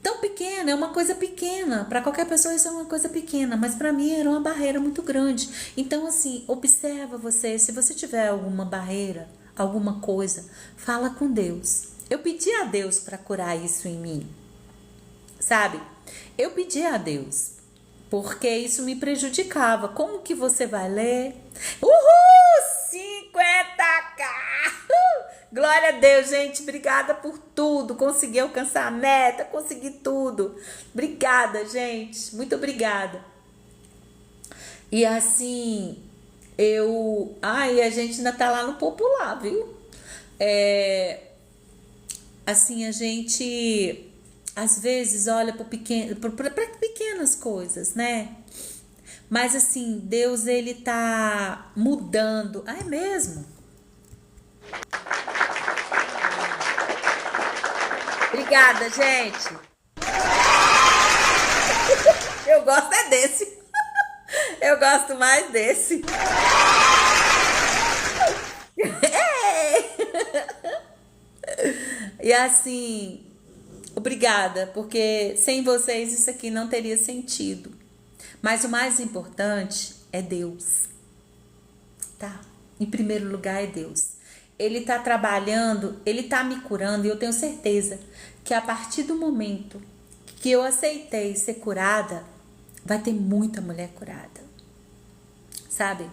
Tão pequena, é uma coisa pequena, para qualquer pessoa isso é uma coisa pequena, mas para mim era uma barreira muito grande. Então assim, observa você, se você tiver alguma barreira, alguma coisa, fala com Deus. Eu pedi a Deus para curar isso em mim. Sabe? Eu pedi a Deus, porque isso me prejudicava. Como que você vai ler? Uhul! 50k! Glória a Deus, gente. Obrigada por tudo. Consegui alcançar a meta, consegui tudo. Obrigada, gente. Muito obrigada. E assim, a gente ainda tá lá no popular, viu? Assim, a gente às vezes olha para pequenas coisas, né? Mas assim, Deus, ele tá mudando. É mesmo? Obrigada, gente. Eu gosto é desse. Eu gosto mais desse. E assim, obrigada, porque sem vocês isso aqui não teria sentido. Mas o mais importante é Deus, tá? Em primeiro lugar é Deus. Ele tá trabalhando, ele tá me curando e eu tenho certeza que a partir do momento que eu aceitei ser curada, vai ter muita mulher curada, sabe?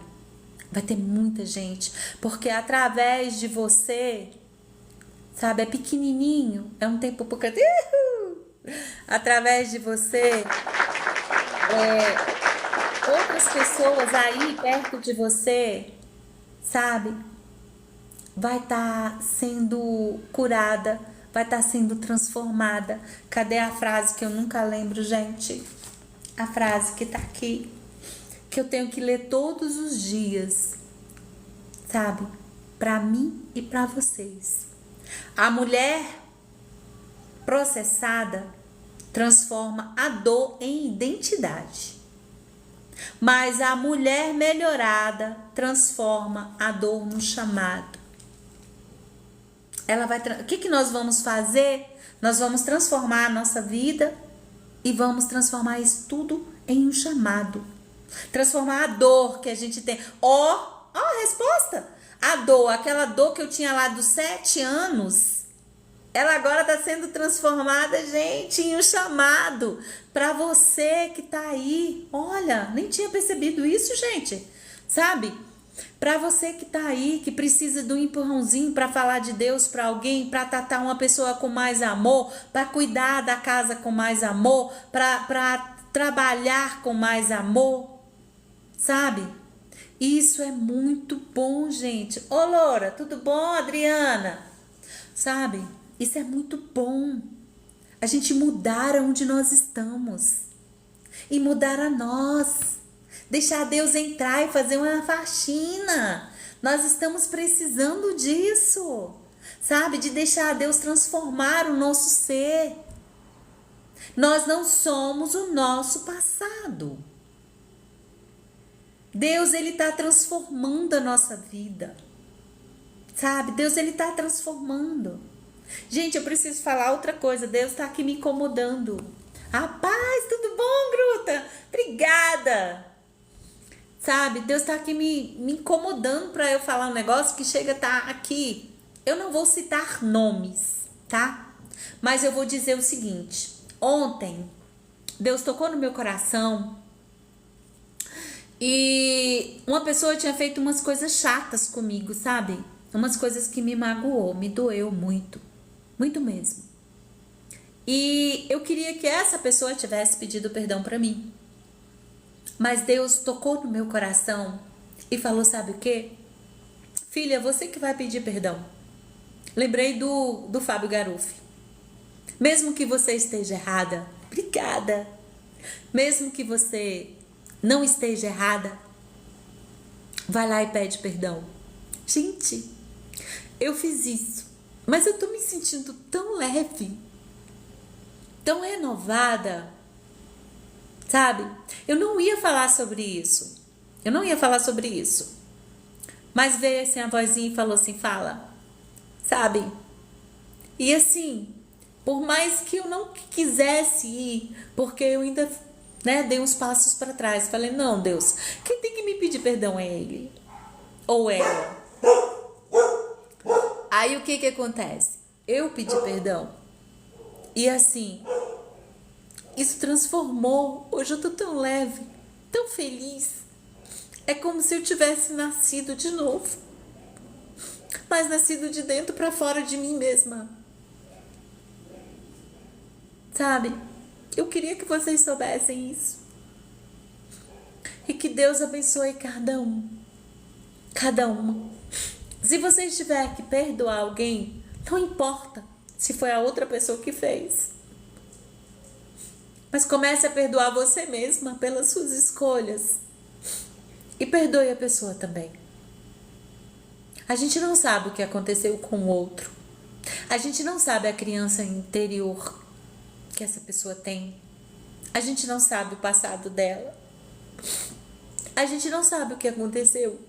Vai ter muita gente, porque através de você, sabe, é pequenininho, é um tempo pouco. Através de você, outras pessoas aí perto de você, sabe, vai estar sendo curada, vai estar sendo transformada. Cadê a frase que eu nunca lembro, gente? A frase que tá aqui, que eu tenho que ler todos os dias, sabe, para mim e para vocês. A mulher processada transforma a dor em identidade, mas a mulher melhorada transforma a dor no chamado. Ela vai, o que nós vamos fazer? Nós vamos transformar a nossa vida e vamos transformar isso tudo em um chamado. Transformar a dor que a gente tem. A resposta. A dor, aquela dor que eu tinha lá dos 7 anos, ela agora está sendo transformada, gente, em um chamado para você que está aí. Olha, nem tinha percebido isso, gente. Sabe? Para você que está aí, que precisa de um empurrãozinho para falar de Deus para alguém, para tratar uma pessoa com mais amor, para cuidar da casa com mais amor, para trabalhar com mais amor, sabe? Isso é muito bom, gente. Ô, Loura, tudo bom, Adriana? Sabe? Isso é muito bom. A gente mudar onde nós estamos e mudar a nós. Deixar Deus entrar e fazer uma faxina. Nós estamos precisando disso, sabe? De deixar Deus transformar o nosso ser. Nós não somos o nosso passado. Deus, ele está transformando a nossa vida, sabe? Deus, ele está transformando. Gente, eu preciso falar outra coisa. Deus está aqui me incomodando. Rapaz, tudo bom, Gruta? Obrigada. Sabe, Deus está aqui me incomodando para eu falar um negócio que chega a estar aqui. Eu não vou citar nomes, tá? Mas eu vou dizer o seguinte. Ontem, Deus tocou no meu coração e uma pessoa tinha feito umas coisas chatas comigo, sabe? Umas coisas que me magoou, me doeu muito. Muito mesmo. E eu queria que essa pessoa tivesse pedido perdão para mim. Mas Deus tocou no meu coração e falou, sabe o quê? Filha, você que vai pedir perdão. Lembrei do Fábio Garuffi. Mesmo que você esteja errada, obrigada. Mesmo que você não esteja errada, vai lá e pede perdão. Gente, eu fiz isso, mas eu tô me sentindo tão leve, tão renovada, sabe? Eu não ia falar sobre isso. Mas veio assim a vozinha e falou assim, fala, sabe? E assim, por mais que eu não quisesse ir, porque eu ainda, dei uns passos para trás. Falei, não, Deus, quem tem que me pedir perdão é ele ou ela. Aí o que acontece? Eu pedi perdão. E assim, isso transformou. Hoje eu tô tão leve, tão feliz. É como se eu tivesse nascido de novo. Mas nascido de dentro para fora de mim mesma. Sabe? Eu queria que vocês soubessem isso. E que Deus abençoe cada um. Cada uma. Se você tiver que perdoar alguém, não importa se foi a outra pessoa que fez. Mas comece a perdoar você mesma pelas suas escolhas. E perdoe a pessoa também. A gente não sabe o que aconteceu com o outro. A gente não sabe a criança interior que essa pessoa tem. A gente não sabe o passado dela. A gente não sabe o que aconteceu.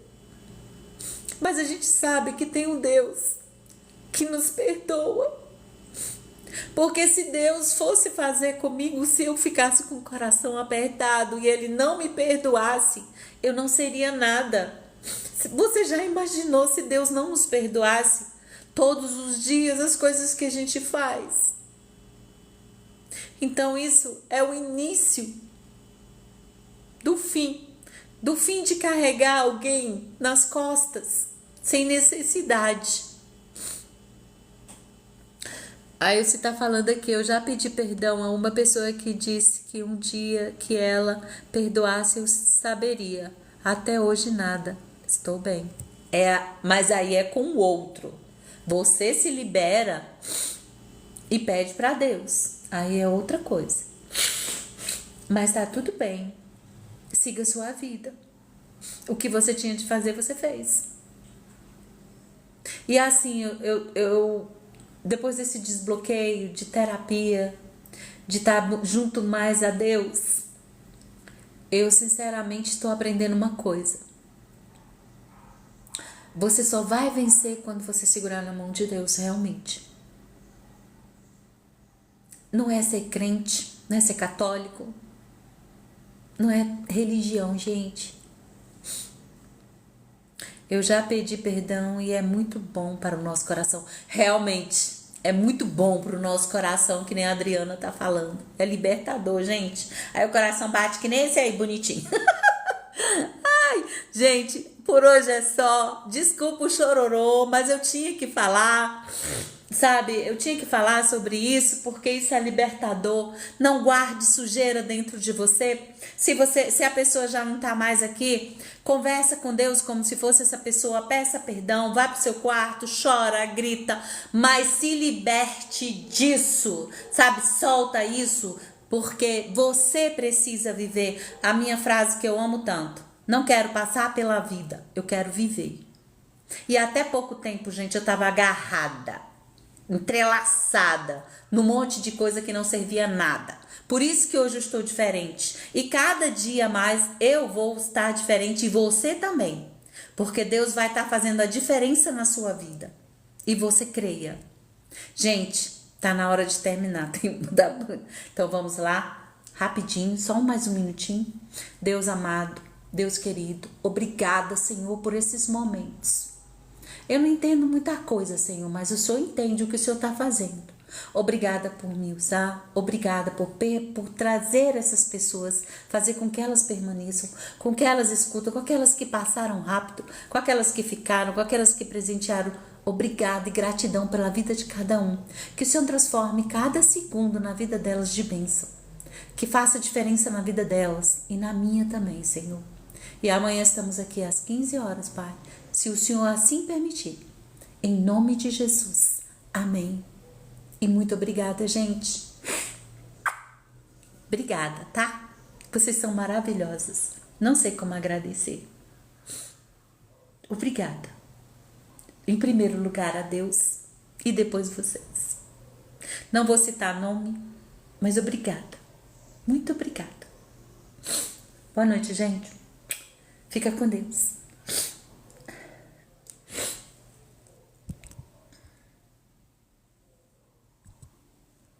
Mas a gente sabe que tem um Deus que nos perdoa. Porque se Deus fosse fazer comigo, se eu ficasse com o coração apertado e Ele não me perdoasse, eu não seria nada. Você já imaginou se Deus não nos perdoasse todos os dias as coisas que a gente faz? Então isso é o início do fim de carregar alguém nas costas, sem necessidade. Aí você está falando aqui, eu já pedi perdão a uma pessoa que disse que um dia que ela perdoasse eu saberia. Até hoje nada. Estou bem. Mas aí é com o outro. Você se libera e pede para Deus. Aí é outra coisa. Mas tá tudo bem. Siga a sua vida. O que você tinha de fazer, você fez. E assim, eu depois desse desbloqueio de terapia, de estar junto mais a Deus, eu sinceramente estou aprendendo uma coisa. Você só vai vencer quando você segurar na mão de Deus, realmente. Não é ser crente, não é ser católico, não é religião, gente. Eu já pedi perdão e é muito bom para o nosso coração. Realmente, é muito bom para o nosso coração, que nem a Adriana tá falando. É libertador, gente. Aí o coração bate que nem esse aí, bonitinho. Ai, gente, por hoje é só. Desculpa o chororô, mas eu tinha que falar, sabe? Eu tinha que falar sobre isso, porque isso é libertador. Não guarde sujeira dentro de você. Se a pessoa já não tá mais aqui, conversa com Deus como se fosse essa pessoa, peça perdão, vai pro seu quarto, chora, grita, mas se liberte disso, sabe? Solta isso, porque você precisa viver a minha frase que eu amo tanto. Não quero passar pela vida, eu quero viver. E até pouco tempo, gente, eu tava agarrada, entrelaçada num monte de coisa que não servia a nada. Por isso que hoje eu estou diferente. E cada dia mais eu vou estar diferente e você também. Porque Deus vai estar fazendo a diferença na sua vida. E você creia. Gente, tá na hora de terminar. Então vamos lá, rapidinho, só mais um minutinho. Deus amado, Deus querido, obrigada, Senhor, por esses momentos. Eu não entendo muita coisa, Senhor, mas o Senhor entende o que o Senhor está fazendo. Obrigada por me usar, obrigada por trazer essas pessoas, fazer com que elas permaneçam, com que elas escutam, com aquelas que passaram rápido, com aquelas que ficaram, com aquelas que presentearam. Obrigada e gratidão pela vida de cada um. Que o Senhor transforme cada segundo na vida delas de bênção. Que faça diferença na vida delas e na minha também, Senhor. E amanhã estamos aqui às 15 horas, Pai, se o Senhor assim permitir. Em nome de Jesus. Amém. E muito obrigada, gente. Obrigada, tá? Vocês são maravilhosas. Não sei como agradecer. Obrigada. Em primeiro lugar a Deus e depois vocês. Não vou citar nome, mas obrigada. Muito obrigada. Boa noite, gente. Fica com Deus.